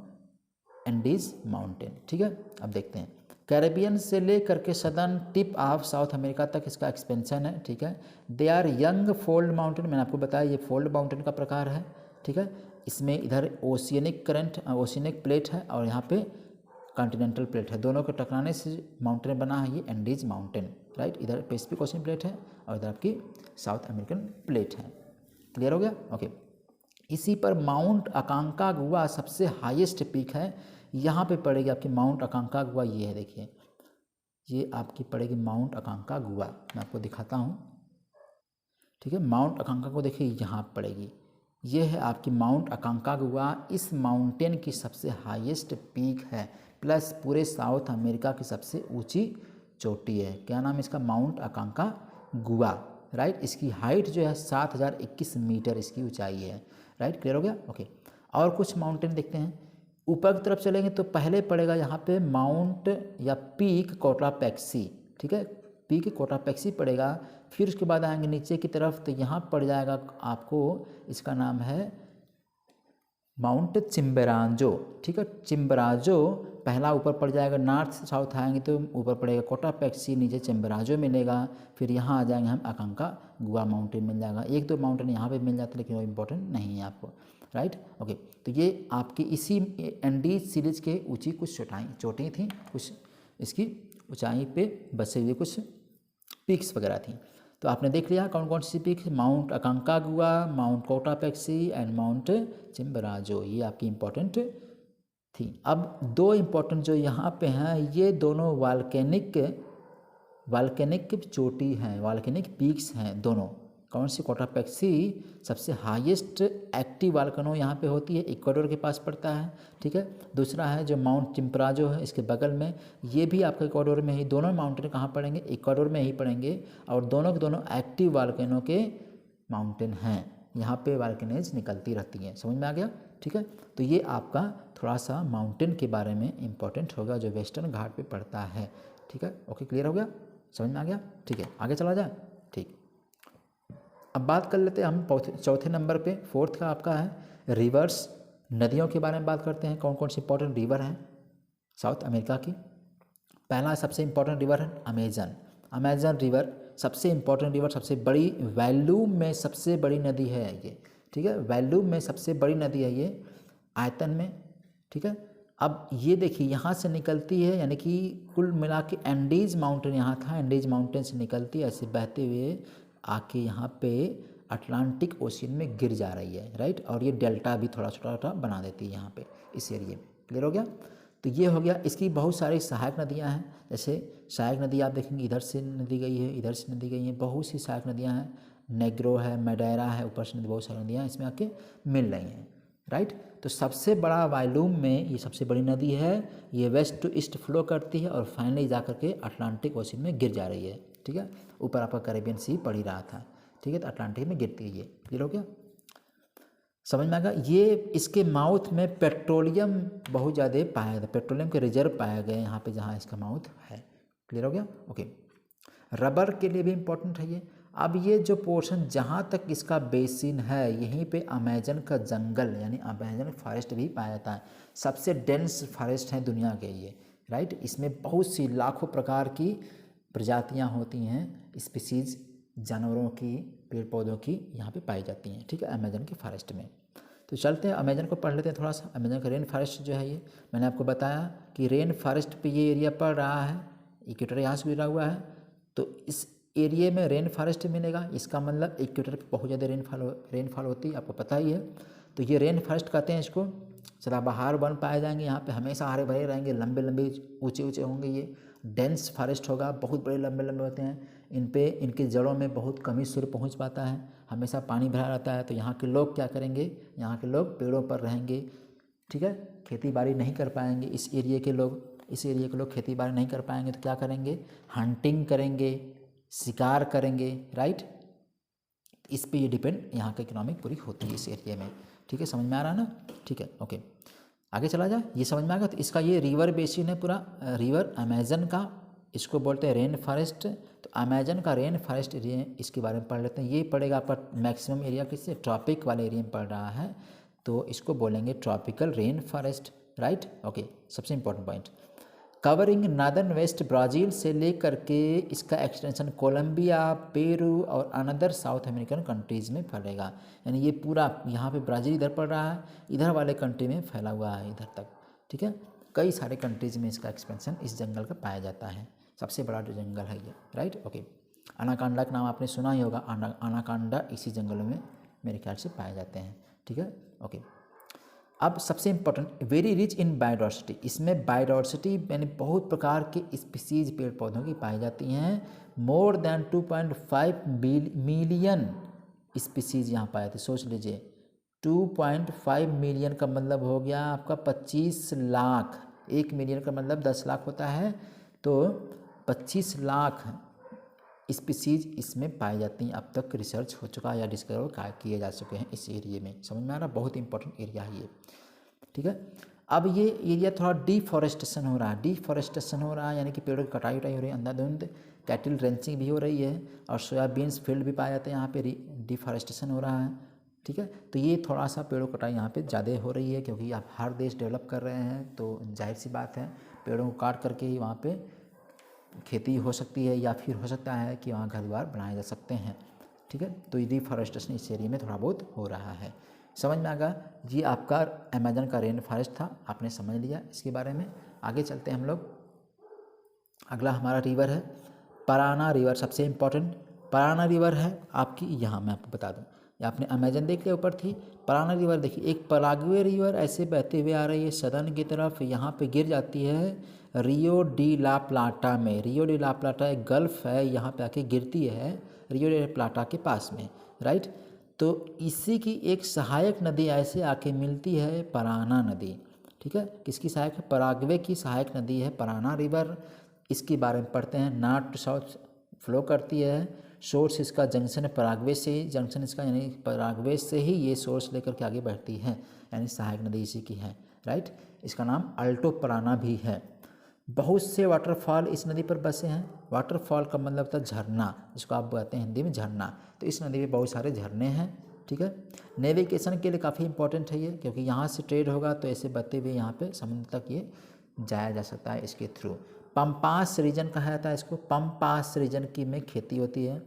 एंडीज माउंटेन, ठीक है। अब देखते हैं कैरेबियन से ले करके southern tip of South America तक इसका एक्सपेंशन है, ठीक है। They are young fold mountain, मैंने आपको बताया ये फोल्ड माउंटेन का प्रकार है, ठीक है। इसमें इधर ओशियनिक करंट, ओशियनिक प्लेट है और यहाँ पे कॉन्टिनेंटल प्लेट है, दोनों के टकराने से माउंटेन बना है ये एंडीज माउंटेन, राइट। इधर पैसिफिक ओशन प्लेट है और इधर आपकी साउथ अमेरिकन प्लेट है। क्लियर हो गया, ओके। इसी पर माउंट अकांकागुआ सबसे हाईएस्ट पीक है, यहाँ पे पड़ेगी आपकी माउंट अकांकागुआ, ये है देखिए, ये आपकी पड़ेगी माउंट अकांकागुआ, मैं आपको दिखाता हूँ, ठीक है। माउंट अकांकागुआ देखिए यहाँ पड़ेगी, ये है आपकी माउंट अकांकागुआ। इस माउंटेन की सबसे हाईएस्ट पीक है, प्लस पूरे साउथ अमेरिका की सबसे ऊंची चोटी है। क्या नाम है इसका, माउंट अकांकागुआ, राइट। इसकी हाइट जो है 7021 मीटर इसकी ऊंचाई है, राइट। क्लियर हो गया, ओके। और कुछ माउंटेन देखते हैं, ऊपर की तरफ चलेंगे तो पहले पड़ेगा यहाँ पे माउंट या पीक कोटापेक्सी, ठीक है, पीक कोटापेक्सी पड़ेगा। फिर उसके बाद आएंगे नीचे की तरफ तो यहाँ पड़ जाएगा आपको, इसका नाम है माउंट चिम्बरांजो, ठीक है। चिम्बरांजो पहला ऊपर पड़ जाएगा, नॉर्थ से साउथ आएंगे तो ऊपर पड़ेगा कोटापेक्सी, नीचे चिम्बरांजो मिलेगा, फिर यहाँ आ जाएंगे हम अकांकागुआ माउंटेन मिल जाएगा। 1-2 माउंटेन यहाँ पे मिल जाते हैं लेकिन वो इम्पोर्टेंट नहीं है आपको, राइट, ओके। तो ये आपकी इसी एंडीज सीरीज के ऊंची कुछ चोटी थी, कुछ इसकी ऊंचाई पे बसे हुए कुछ पीक्स वगैरह थी। तो आपने देख लिया कौन कौन सी peak, mount Aconcagua, mount Cotopaxi and mount Chimborazo, ये आपकी इम्पोर्टेंट थी। अब 2 इम्पोर्टेंट जो यहाँ पे हैं ये दोनों वाल्केनिक चोटी हैं, वाल्केनिक पीक्स हैं दोनों। कौन सी, कोटापेक्सी सबसे हाईएस्ट एक्टिव वाल्कनो यहाँ पे होती है, इक्वाडोर के पास पड़ता है, ठीक है। दूसरा है जो माउंट चिम्पराजो है इसके बगल में, ये भी आपका इक्वाडोर में ही, दोनों माउंटेन कहाँ पड़ेंगे, इक्वाडोर में ही पड़ेंगे। और दोनों के दोनों एक्टिव वाल्केनो के माउंटेन हैं, यहाँ पे वाल्केनेज निकलती रहती हैं। समझ में आ गया, ठीक है। तो ये आपका थोड़ा सा माउंटेन के बारे में इम्पोर्टेंट होगा जो वेस्टर्न घाट पे पड़ता है, ठीक है, ओके। क्लियर हो गया, समझ में आ गया, ठीक है। आगे चला जाए, ठीक। अब बात कर लेते हैं हम चौथे नंबर पे, 4th का आपका है रिवर्स, नदियों के बारे में बात करते हैं। कौन कौन सी इंपॉर्टेंट रिवर हैं साउथ अमेरिका की। पहला सबसे इंपॉर्टेंट रिवर है अमेजन रिवर, सबसे इंपॉर्टेंट रिवर, सबसे बड़ी, वॉल्यूम में सबसे बड़ी नदी है ये, ठीक है। वॉल्यूम में सबसे बड़ी नदी है ये आयतन में, ठीक है। अब ये देखिए यहाँ से निकलती है, यानी कि कुल मिला के एंडीज माउंटेन यहाँ था, एंडीज माउंटेन से निकलती है ऐसे बहते हुए आके यहाँ पे अटलांटिक ओशियन में गिर जा रही है, राइट। और ये डेल्टा भी थोड़ा छोटा बना देती है यहाँ पे इस एरिए में। क्लियर हो गया, तो ये हो गया। इसकी बहुत सारी सहायक नदियाँ हैं, जैसे सहायक नदी आप देखेंगे इधर से नदी गई है, इधर से नदी गई है, बहुत सी सहायक नदियाँ हैं। नेग्रो है, मैडेरा है, ऊपर से बहुत सारी नदियाँ इसमें आके मिल रही हैं, राइट। तो सबसे बड़ा वॉल्यूम में ये सबसे बड़ी नदी है, ये वेस्ट टू ईस्ट फ्लो करती है और फाइनली जा करके अटलांटिक ओशन में गिर जा रही है, ठीक है। ऊपर आपका कैरेबियन सी पड़ ही रहा था, ठीक है, तो अटलांटिक में गिरती है ये, क्लियर हो गया, समझ में आ गया। ये इसके माउथ में पेट्रोलियम बहुत ज़्यादा पाया गया, पेट्रोलियम के रिजर्व पाए गए यहाँ पे जहाँ इसका माउथ है, क्लियर हो गया, ओके। रबर के लिए भी इम्पोर्टेंट है ये। अब ये जो पोर्शन जहाँ तक इसका बेसिन है यहीं पे अमेजन का जंगल यानी अमेजन फॉरेस्ट भी पाया जाता है, सबसे डेंस फॉरेस्ट है दुनिया के ये, राइट। इसमें बहुत सी लाखों प्रकार की प्रजातियाँ होती हैं, स्पीसीज जानवरों की, पेड़ पौधों की यहाँ पे पाई जाती हैं, ठीक है, अमेजन के फॉरेस्ट में। तो चलते हैं अमेजन को पढ़ लेते हैं थोड़ा सा। अमेजन का रेन फॉरेस्ट जो है ये मैंने आपको बताया कि रेन फॉरेस्ट पे ये एरिया पड़ रहा है, इक्वेटर यहाँ से गिरा हुआ है, तो इस एरिया में रेन फॉरेस्ट मिलेगा। इसका मतलब इक्वेटर पे बहुत ज़्यादा रेनफॉल होती है, आपको पता ही है। तो ये रेन फॉरेस्ट कहते हैं इसको। सदाबहार वन पाए जाएंगे यहाँ पे, हमेशा हरे भरे रहेंगे, लंबे लंबे ऊंचे ऊंचे होंगे, ये डेंस फॉरेस्ट होगा, बहुत बड़े लंबे लंबे होते हैं। इन पे इनके जड़ों में बहुत कम ही सूर्य पहुँच पाता है, हमेशा पानी भरा रहता है। तो यहाँ के लोग क्या करेंगे, यहाँ के लोग पेड़ों पर रहेंगे, ठीक है, खेती बाड़ी नहीं कर पाएंगे। इस एरिया के लोग खेती बाड़ी नहीं कर पाएंगे तो क्या करेंगे, हंटिंग करेंगे, शिकार करेंगे, राइट। इस पे ये डिपेंड यहाँ का इकोनॉमिक पूरी होती है इस एरिया में, ठीक है, समझ में आ रहा है ना, ठीक है, ओके। आगे चला जाए, ये समझ में आ गया। तो इसका ये रिवर बेसिन है पूरा, रिवर अमेजन का, इसको बोलते हैं रेन फॉरेस्ट। तो अमेजन का रेन फॉरेस्ट एरिया, इसके बारे में पढ़ लेते हैं। ये पड़ेगा आपका मैक्सिमम एरिया किससे, ट्रॉपिक वाले एरिया में पड़ रहा है, तो इसको बोलेंगे tropical rain forest, right, okay. सबसे important point, covering northern west Brazil से लेकर के इसका एक्सटेंशन कोलंबिया, पेरू और अनदर साउथ अमेरिकन कंट्रीज़ में फैलेगा। यानी ये पूरा यहाँ पे ब्राज़ील इधर पड़ रहा है, इधर वाले कंट्री में फैला हुआ है इधर तक, ठीक है। कई सारे कंट्रीज़ में इसका एक्सपेंशन इस जंगल का पाया जाता है, सबसे बड़ा जो जंगल है ये, राइट, ओके। अनाकांडा का नाम आपने सुना ही होगा, अनाकांडा इसी जंगलों में मेरे ख्याल से पाए जाते हैं, ठीक है, ओके। अब सबसे important, very rich in biodiversity, इसमें बायोडाइवर्सिटी यानी बहुत प्रकार के स्पीसीज पेड़ पौधों की पाई जाती हैं। मोर देन 2.5 मिलियन स्पीसीज यहाँ पाए थे, सोच लीजिए 2.5 मिलियन का मतलब हो गया आपका 25 लाख, 1 मिलियन का मतलब 10 लाख होता है, तो 25 लाख स्पीसीज इसमें पाई जाती हैं। अब तक रिसर्च हो चुका है या डिस्कवर किए जा चुके हैं इस एरिया में, समझ में आ रहा है, बहुत इंपॉर्टेंट एरिया है ये, ठीक है। अब ये एरिया थोड़ा डिफॉरेस्टेशन हो रहा है, यानी कि पेड़ों की कटाई उटाई हो रही है, अंधाधुंध कैटल रेंचिंग भी हो रही है, और सोयाबीन्स फील्ड भी पाए जाते हैं यहाँ पे, डिफॉरेस्टेशन हो रहा है, ठीक है। तो ये थोड़ा सा पेड़ों कटाई यहाँ पे ज़्यादा हो रही है, क्योंकि आप हर देश डेवलप कर रहे हैं, तो जाहिर सी बात है पेड़ों को काट करके ही वहाँ पे खेती हो सकती है, या फिर हो सकता है कि वहाँ घर द्वार बनाए जा सकते हैं, ठीक है। तो ये डिफॉरेस्टेशन इस एरिया में थोड़ा बहुत हो रहा है, समझ में आ गया। ये आपका अमेजन का रेन फॉरेस्ट था, आपने समझ लिया इसके बारे में। आगे चलते हैं हम लोग, अगला हमारा रिवर है पराना रिवर, सबसे इम्पोर्टेंट पराना रिवर है आपकी, यहाँ मैं आपको बता दूँ, ये आपने अमेजन देख लिया ऊपर थी, पराना रिवर देखिए, एक पराग्वे रिवर ऐसे बहते हुए आ रही है सदर्न की तरफ, यहाँ पे गिर जाती है रियो डी ला प्लाटा में। रियो डी ला प्लाटा एक गल्फ है, यहाँ पे आके गिरती है रियो डी ला प्लाटा के पास में, राइट। तो इसी की एक सहायक नदी ऐसे आके मिलती है पराना नदी, ठीक है। किसकी सहायक है, पराग्वे की सहायक नदी है पराना रिवर। इसके बारे में पढ़ते हैं, नॉर्थ टू साउथ फ्लो करती है, सोर्स इसका जंक्शन है पराग्वे से, जंक्शन इसका यानी पराग्वे से ही ये सोर्स लेकर के आगे बढ़ती है, यानी सहायक नदी इसी की है, राइट। इसका नाम अल्टो पराना भी है। बहुत से वाटरफॉल इस नदी पर बसे हैं। वाटरफॉल का मतलब था झरना, जिसको आप कहते हैं हिंदी में झरना। तो इस नदी में बहुत सारे झरने हैं, ठीक है। नेविगेशन के लिए काफ़ी इंपॉर्टेंट है ये, क्योंकि यहाँ से ट्रेड होगा तो ऐसे बहते हुए यहाँ पे समुद्र तक ये जाया जा सकता है इसके थ्रू। पम्पास रीजन कहा जाता है इसको, पम्पास रीजन की में खेती होती है।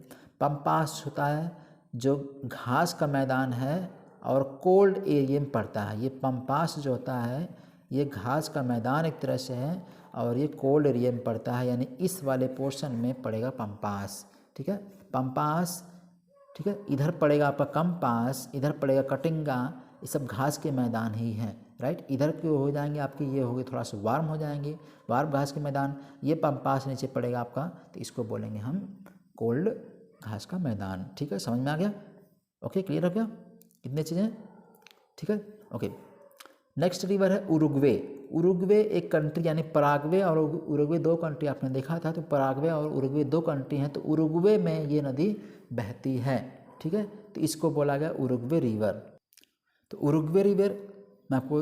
पम्पास होता है जो घास का मैदान है और कोल्ड एरिया में पड़ता है। ये पम्पास जो होता है ये घास का मैदान एक तरह से है, और ये कोल्ड एरिया में पड़ता है, यानी इस वाले पोर्शन में पड़ेगा पम्पास, ठीक है। पम्पास, ठीक है, इधर पड़ेगा आपका कम्पास, इधर पड़ेगा कटिंगा, ये सब घास के मैदान ही हैं, राइट। इधर के हो जाएंगे आपके, ये हो गए थोड़ा सा वार्म हो जाएंगे, वार्म घास के मैदान। ये पम्पास नीचे पड़ेगा आपका, तो इसको बोलेंगे हम कोल्ड घास का मैदान। ठीक है, समझ में आ गया? ओके, क्लियर हो गया इतने चीज़ें? ठीक है, ओके। नेक्स्ट रिवर है उरुग्वे। उरुग्वे एक कंट्री, यानी पराग्वे और उरुग्वे दो कंट्री आपने देखा था, तो पराग्वे और उरुग्वे दो कंट्री हैं, तो उरुग्वे में ये नदी बहती है। ठीक है, तो इसको बोला गया उरुग्वे रिवर। तो उरुग्वे रिवर मैं आपको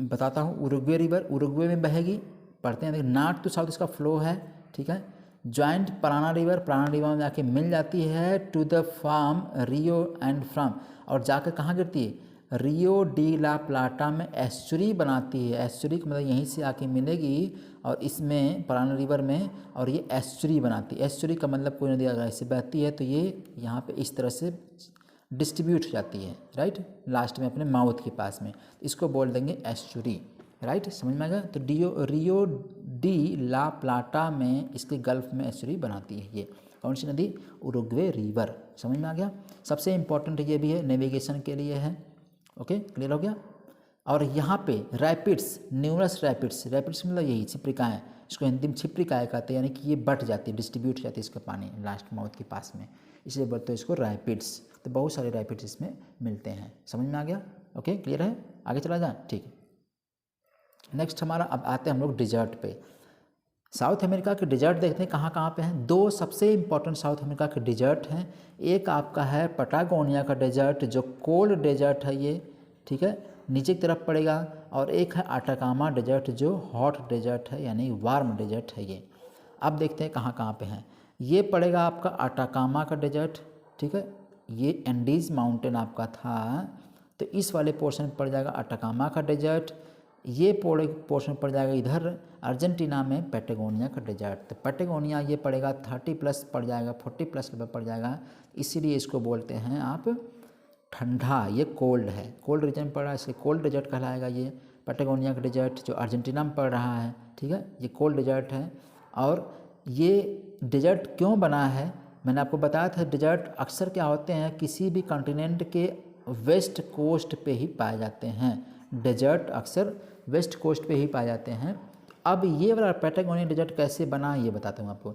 बताता हूँ। उरुग्वे रिवर उरुग्वे में बहेगी, पढ़ते हैं, देखिए नॉर्थ टू साउथ इसका फ्लो है। ठीक है, जॉइंट पराना रिवर में जाके मिल जाती है to the form Rio and from, और जाकर कहाँ गिरती है? रियो डी ला प्लाटा में एस्चुरी बनाती है। एस्चुरी का मतलब यहीं से आके मिलेगी और इसमें पराना रिवर में, और ये एस्चुरी बनाती है। एस्चुरी का मतलब कोई नदी अगर ऐसे बहती है तो ये यहाँ पे इस तरह से डिस्ट्रीब्यूट हो जाती है, राइट, लास्ट में अपने माउथ के पास में, इसको बोल देंगे एस्चुरी। राइट, समझ में आ गया? तो रियो डी ला प्लाटा में इसके गल्फ में एस्चुरी बनाती है। ये कौन सी नदी? Uruguay river. समझ में आ गया? सबसे इम्पोर्टेंट ये भी है, नेविगेशन के लिए है। ओके, क्लियर हो गया? और यहाँ पे रैपिड्स, न्यूरस रैपिड्स, रैपिड्स मतलब यही छिप्रिकाएँ, इसको हिंदी में छिप्रिकाएँ कहते हैं, यानी कि ये बट जाती है, डिस्ट्रीब्यूट हो जाती है इसका पानी लास्ट माउथ के पास में, इसलिए बोलते हैं इसको रैपिड्स। तो बहुत सारे रैपिड्स इसमें मिलते हैं। समझ में आ गया? ओके, क्लियर है? आगे चला जाए, ठीक है। नेक्स्ट हमारा अब आते हैं हम लोग डिजर्ट पे। साउथ अमेरिका के डिजर्ट देखते हैं कहाँ कहाँ पे हैं। दो सबसे इम्पोर्टेंट साउथ अमेरिका के डिजर्ट हैं। एक आपका है पटागोनिया का डेजर्ट, जो कोल्ड डेजर्ट है ये, ठीक है, नीचे की तरफ पड़ेगा, और एक है अटाकामा डेजर्ट जो हॉट डेजर्ट है, यानी वार्म डेजर्ट है ये। अब देखते हैं कहाँ कहाँ पे हैं। ये पड़ेगा आपका अटाकामा का डेजर्ट, ठीक है, ये एंडीज़ माउंटेन आपका था, तो इस वाले पोर्शन में पड़ जाएगा अटाकामा का डेजर्ट। ये पोर्शन पड़ जाएगा इधर अर्जेंटीना में पैटागोनिया का डेजर्ट। तो पैटागोनिया ये पड़ेगा 30+ पड़ जाएगा, 40+ लेवल पड़ जाएगा, इसीलिए इसको बोलते हैं आप ठंडा, ये कोल्ड है, कोल्ड रीजन में पड़ रहा है, इसलिए कोल्ड डेजर्ट कहलाएगा ये पैटागोनिया का डेजर्ट जो अर्जेंटीना में पड़ रहा है। ठीक है, ये कोल्ड डेजर्ट है। और ये डेजर्ट क्यों बना है, मैंने आपको बताया था, डेजर्ट अक्सर क्या होते हैं, किसी भी कॉन्टिनेंट के वेस्ट कोस्ट पे ही पाए जाते हैं। डेजर्ट अक्सर वेस्ट कोस्ट पे ही पाए जाते हैं। अब ये वाला पैटागोनियन डेजर्ट कैसे बना ये बताता हूँ आपको।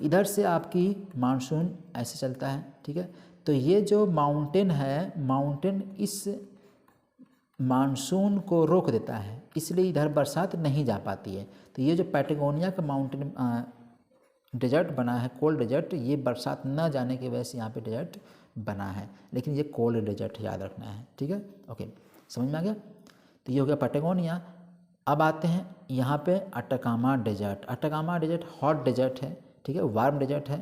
इधर से आपकी मानसून ऐसे चलता है, ठीक है, तो ये जो माउंटेन है, माउंटेन इस मानसून को रोक देता है, इसलिए इधर बरसात नहीं जा पाती है। तो ये जो पैटागोनिया का माउंटेन डेजर्ट बना है, कोल्ड डेजर्ट, ये बरसात न जाने की वजह से यहाँ पे डेजर्ट बना है, लेकिन ये कोल्ड डेजर्ट याद रखना है। ठीक है, ओके, समझ में आ गया? तो ये हो गया पैटागोनिया। अब आते हैं यहाँ पे Atacama desert. Atacama desert hot desert है, ठीक है, वार्म डेजर्ट है,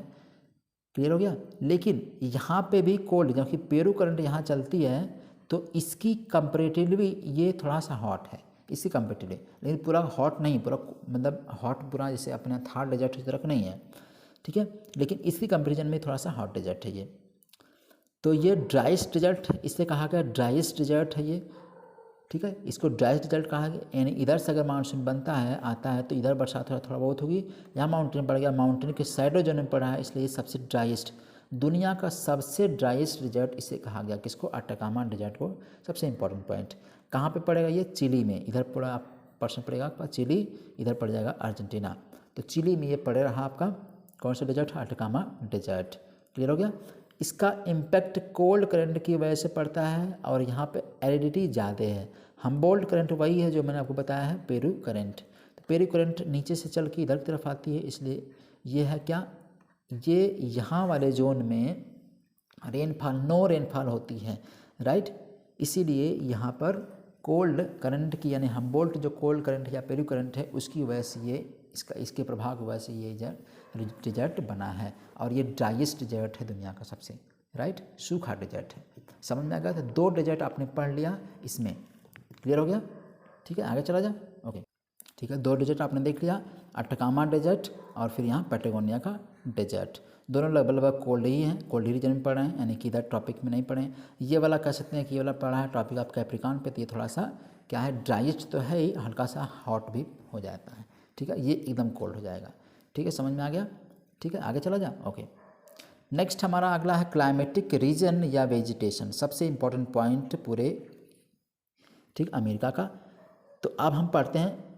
क्लियर हो गया। लेकिन यहाँ पे भी कोल्ड, जबकि पेरू करंट यहाँ चलती है, तो इसकी कंपेरेटिवली ये थोड़ा सा हॉट है, इसकी कंपेरेटिवली, लेकिन पूरा हॉट नहीं, पूरा मतलब हॉट पूरा जैसे अपना थार डेजर्ट उस तरह नहीं है, ठीक है, लेकिन इसकी कंपेरिजन में थोड़ा सा हॉट डेजर्ट है ये। तो ये ड्राइस्ट डेजर्ट, इससे कहा गया ड्राइस्ट डेजर्ट है ये, ठीक है, इसको ड्राइस्ट डेजर्ट कहा गया, यानी इधर से अगर मानसून बनता है, आता है, तो इधर बरसात थोड़ा बहुत होगी। यहाँ माउंटेन पड़ गया, माउंटेन के साइडो जोन में पड़ा है, इसलिए सबसे ड्राइस्ट, दुनिया का सबसे ड्राइस्ट डेजर्ट इसे कहा गया, किसको? अटाकामा डेजर्ट को। सबसे इंपॉर्टेंट पॉइंट कहाँ पे पड़ेगा ये? चिली में। इधर पड़ा पर्सन पड़ेगा आपका चिली, इधर पड़ जाएगा अर्जेंटीना। तो चिली में ये पड़े रहा आपका कौन सा डेजर्ट? Atacama desert. क्लियर हो गया? इसका इम्पैक्ट कोल्ड करंट की वजह से पड़ता है, और यहाँ पे एरिडिटी ज़्यादा है। हम्बोल्ट करंट वही है जो मैंने आपको बताया है, पेरू करंट। तो पेरू करंट नीचे से चल के इधर की तरफ आती है, इसलिए ये है क्या, ये यहाँ वाले जोन में रेनफॉल, नो रेनफॉल होती है, राइट, इसीलिए यहाँ पर कोल्ड करंट की, यानी हम्बोल्ट जो कोल्ड करंट या पेरू करंट है, उसकी वजह से ये इसके प्रभाव की वजह से ये डेजर्ट बना है, और ये ड्राइएस्ट डेजर्ट है दुनिया का सबसे, राइट, सूखा डेजर्ट है। समझ में आ गया? तो दो डेजर्ट आपने पढ़ लिया इसमें, क्लियर हो गया? ठीक है, आगे चला जाए, ओके, ठीक है, दो डेजर्ट आपने देख लिया, अटाकामा डेजर्ट और फिर यहाँ पैटागोनिया का डेजर्ट। दोनों लगभग कोल्ड ही हैं, कोल्ड ही रीजन में पढ़े हैं, यानी कि इधर टॉपिक में नहीं पढ़े हैं। ये वाला कह सकते हैं कि ये वाला पढ़ा है टॉपिक आप कैप्रिकॉन पे, तो ये थोड़ा सा क्या है, ड्राइस्ट तो है ही, हल्का सा हॉट भी हो जाता है, ठीक है, ये एकदम कोल्ड हो जाएगा। ठीक है, समझ में आ गया? ठीक है, आगे चला जा, ओके। नेक्स्ट हमारा अगला है क्लाइमेटिक रीजन या वेजिटेशन, सबसे इम्पोर्टेंट पॉइंट पूरे, ठीक, अमेरिका का। तो अब हम पढ़ते हैं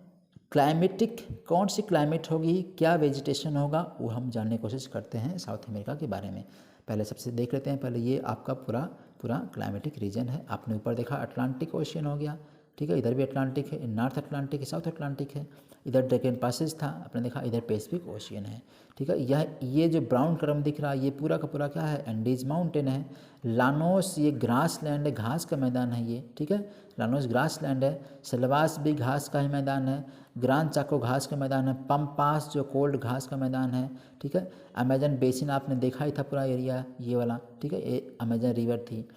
क्लाइमेटिक, कौन सी क्लाइमेट होगी, क्या वेजिटेशन होगा, वो हम जानने की कोशिश करते हैं साउथ अमेरिका के बारे में। पहले सबसे देख लेते हैं। पहले ये आपका पूरा पूरा क्लाइमेटिक रीजन है। आपने ऊपर देखा अटलांटिक ओशियन हो गया, ठीक है, इधर भी अटलांटिक है, नॉर्थ अटलांटिक है, साउथ अटलांटिक है, इधर ड्रैगन पैसेज था, आपने देखा इधर पैसिफिक ओशियन है, ठीक है। ये जो ब्राउन कलर में दिख रहा है ये पूरा का पूरा क्या है, एंडीज माउंटेन है। लानोस ये ग्रास लैंड है, घास का मैदान है ये, ठीक है, लानोस ग्रास लैंड है। सेल्वास भी घास का ही मैदान है। ग्रांड चाको घास का मैदान है। पंपास जो कोल्ड घास का मैदान है, ठीक है। अमेजन बेसिन आपने देखा ही था पूरा एरिया ये वाला, ठीक है, ये अमेजन रिवर थी।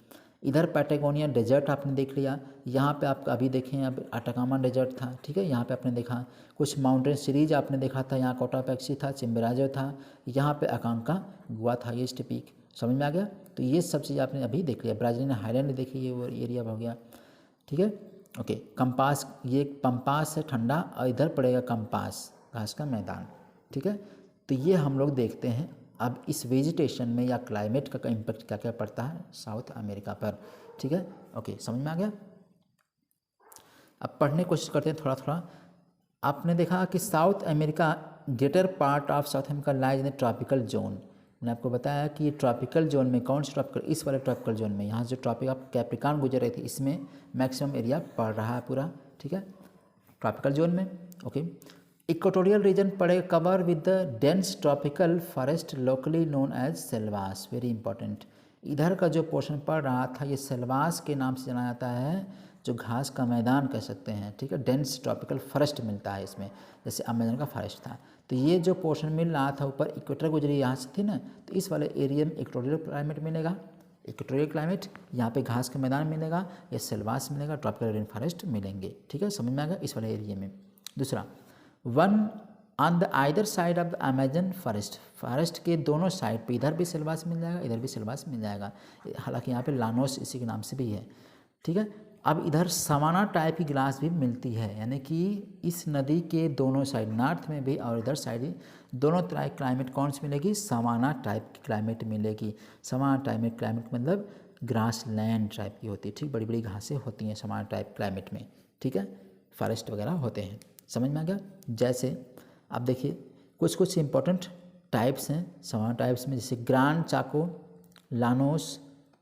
इधर पैटागोनिया डेजर्ट आपने देख लिया। यहाँ पे आप अभी देखें अब अटाकामा डेजर्ट था, ठीक है, यहाँ पे आपने देखा कुछ माउंटेन सीरीज आपने देखा था। यहाँ कोटापैक्सी था, चिम्बराजो था, यहाँ पे अकांका गुआ था, ये स्टिपीक, समझ में आ गया। तो ये सब चीज़ आपने अभी देख लिया। ब्राज़ीलियन हाईलैंड देखिए, ये वो एरिया हो गया, ठीक है। ओके, कंपास, ये पंपास है ठंडा, और इधर पड़ेगा कंपास घास का मैदान, ठीक है। तो ये हम लोग देखते हैं अब इस वेजिटेशन में या क्लाइमेट का इम्पैक्ट क्या क्या पड़ता है साउथ अमेरिका पर, ठीक है। ओके, समझ में आ गया। अब पढ़ने की कोशिश करते हैं थोड़ा थोड़ा। आपने देखा कि south America greater part of South America lies in tropical zone. मैंने आपको बताया कि ये ट्रॉपिकल जोन में, कौन से ट्रॉपिकल, इस वाले ट्रॉपिकल जोन में, यहाँ जो ट्रॉपिक ऑफ कैप्रिकॉर्न गुजर रही थी इसमें मैक्सिमम एरिया पड़ रहा है पूरा, ठीक है, ट्रॉपिकल जोन में। ओके, इक्वेटोरियल रीजन पड़ेगा cover with the dense tropical forest locally known as selvas, very important. इधर का जो पोर्शन पड़ रहा था ये सेल्वास के नाम से जाना जाता है, जो घास का मैदान कह सकते हैं, ठीक है। डेंस ट्रॉपिकल फॉरेस्ट मिलता है इसमें, जैसे अमेजन का फॉरेस्ट था। तो ये जो पोर्शन मिल रहा था ऊपर इक्वेटर गुजरी यहाँ से थी ना, तो इस वाले एरिया में इक्वेटोरियल क्लाइमेट मिलेगा, इक्वेटोरियल क्लाइमेट, यहाँ पे घास का मैदान मिलेगा, या सेल्वास मिलेगा, ट्रॉपिकल रेन फॉरेस्ट मिलेंगे, ठीक है, समझ में आ गया इस वाले एरिया में। दूसरा, one on the either side of the Amazon forest, forest के दोनों साइड पे, इधर भी सेल्वास मिल जाएगा, इधर भी सेल्वास मिल जाएगा। हालांकि यहाँ पे लानोस इसी के नाम से भी है, ठीक है। अब इधर सवाना टाइप की ग्रास भी मिलती है, यानी कि इस नदी के दोनों साइड, नॉर्थ में भी और इधर साइड भी, दोनों तरह की क्लाइमेट कौन सी मिलेगी, सवाना टाइप की क्लाइमेट मिलेगी। सवाना टाइप में क्लाइमेट मतलब ग्रास लैंड टाइप की होती है, ठीक, बड़ी बड़ी घासें होती हैं सवाना टाइप क्लाइमेट में, ठीक है, फॉरेस्ट वगैरह होते हैं, समझ में आ गया। जैसे आप देखिए कुछ कुछ इंपॉर्टेंट टाइप्स हैं सवाना टाइप्स में, जैसे ग्रांड चाको, लानोस,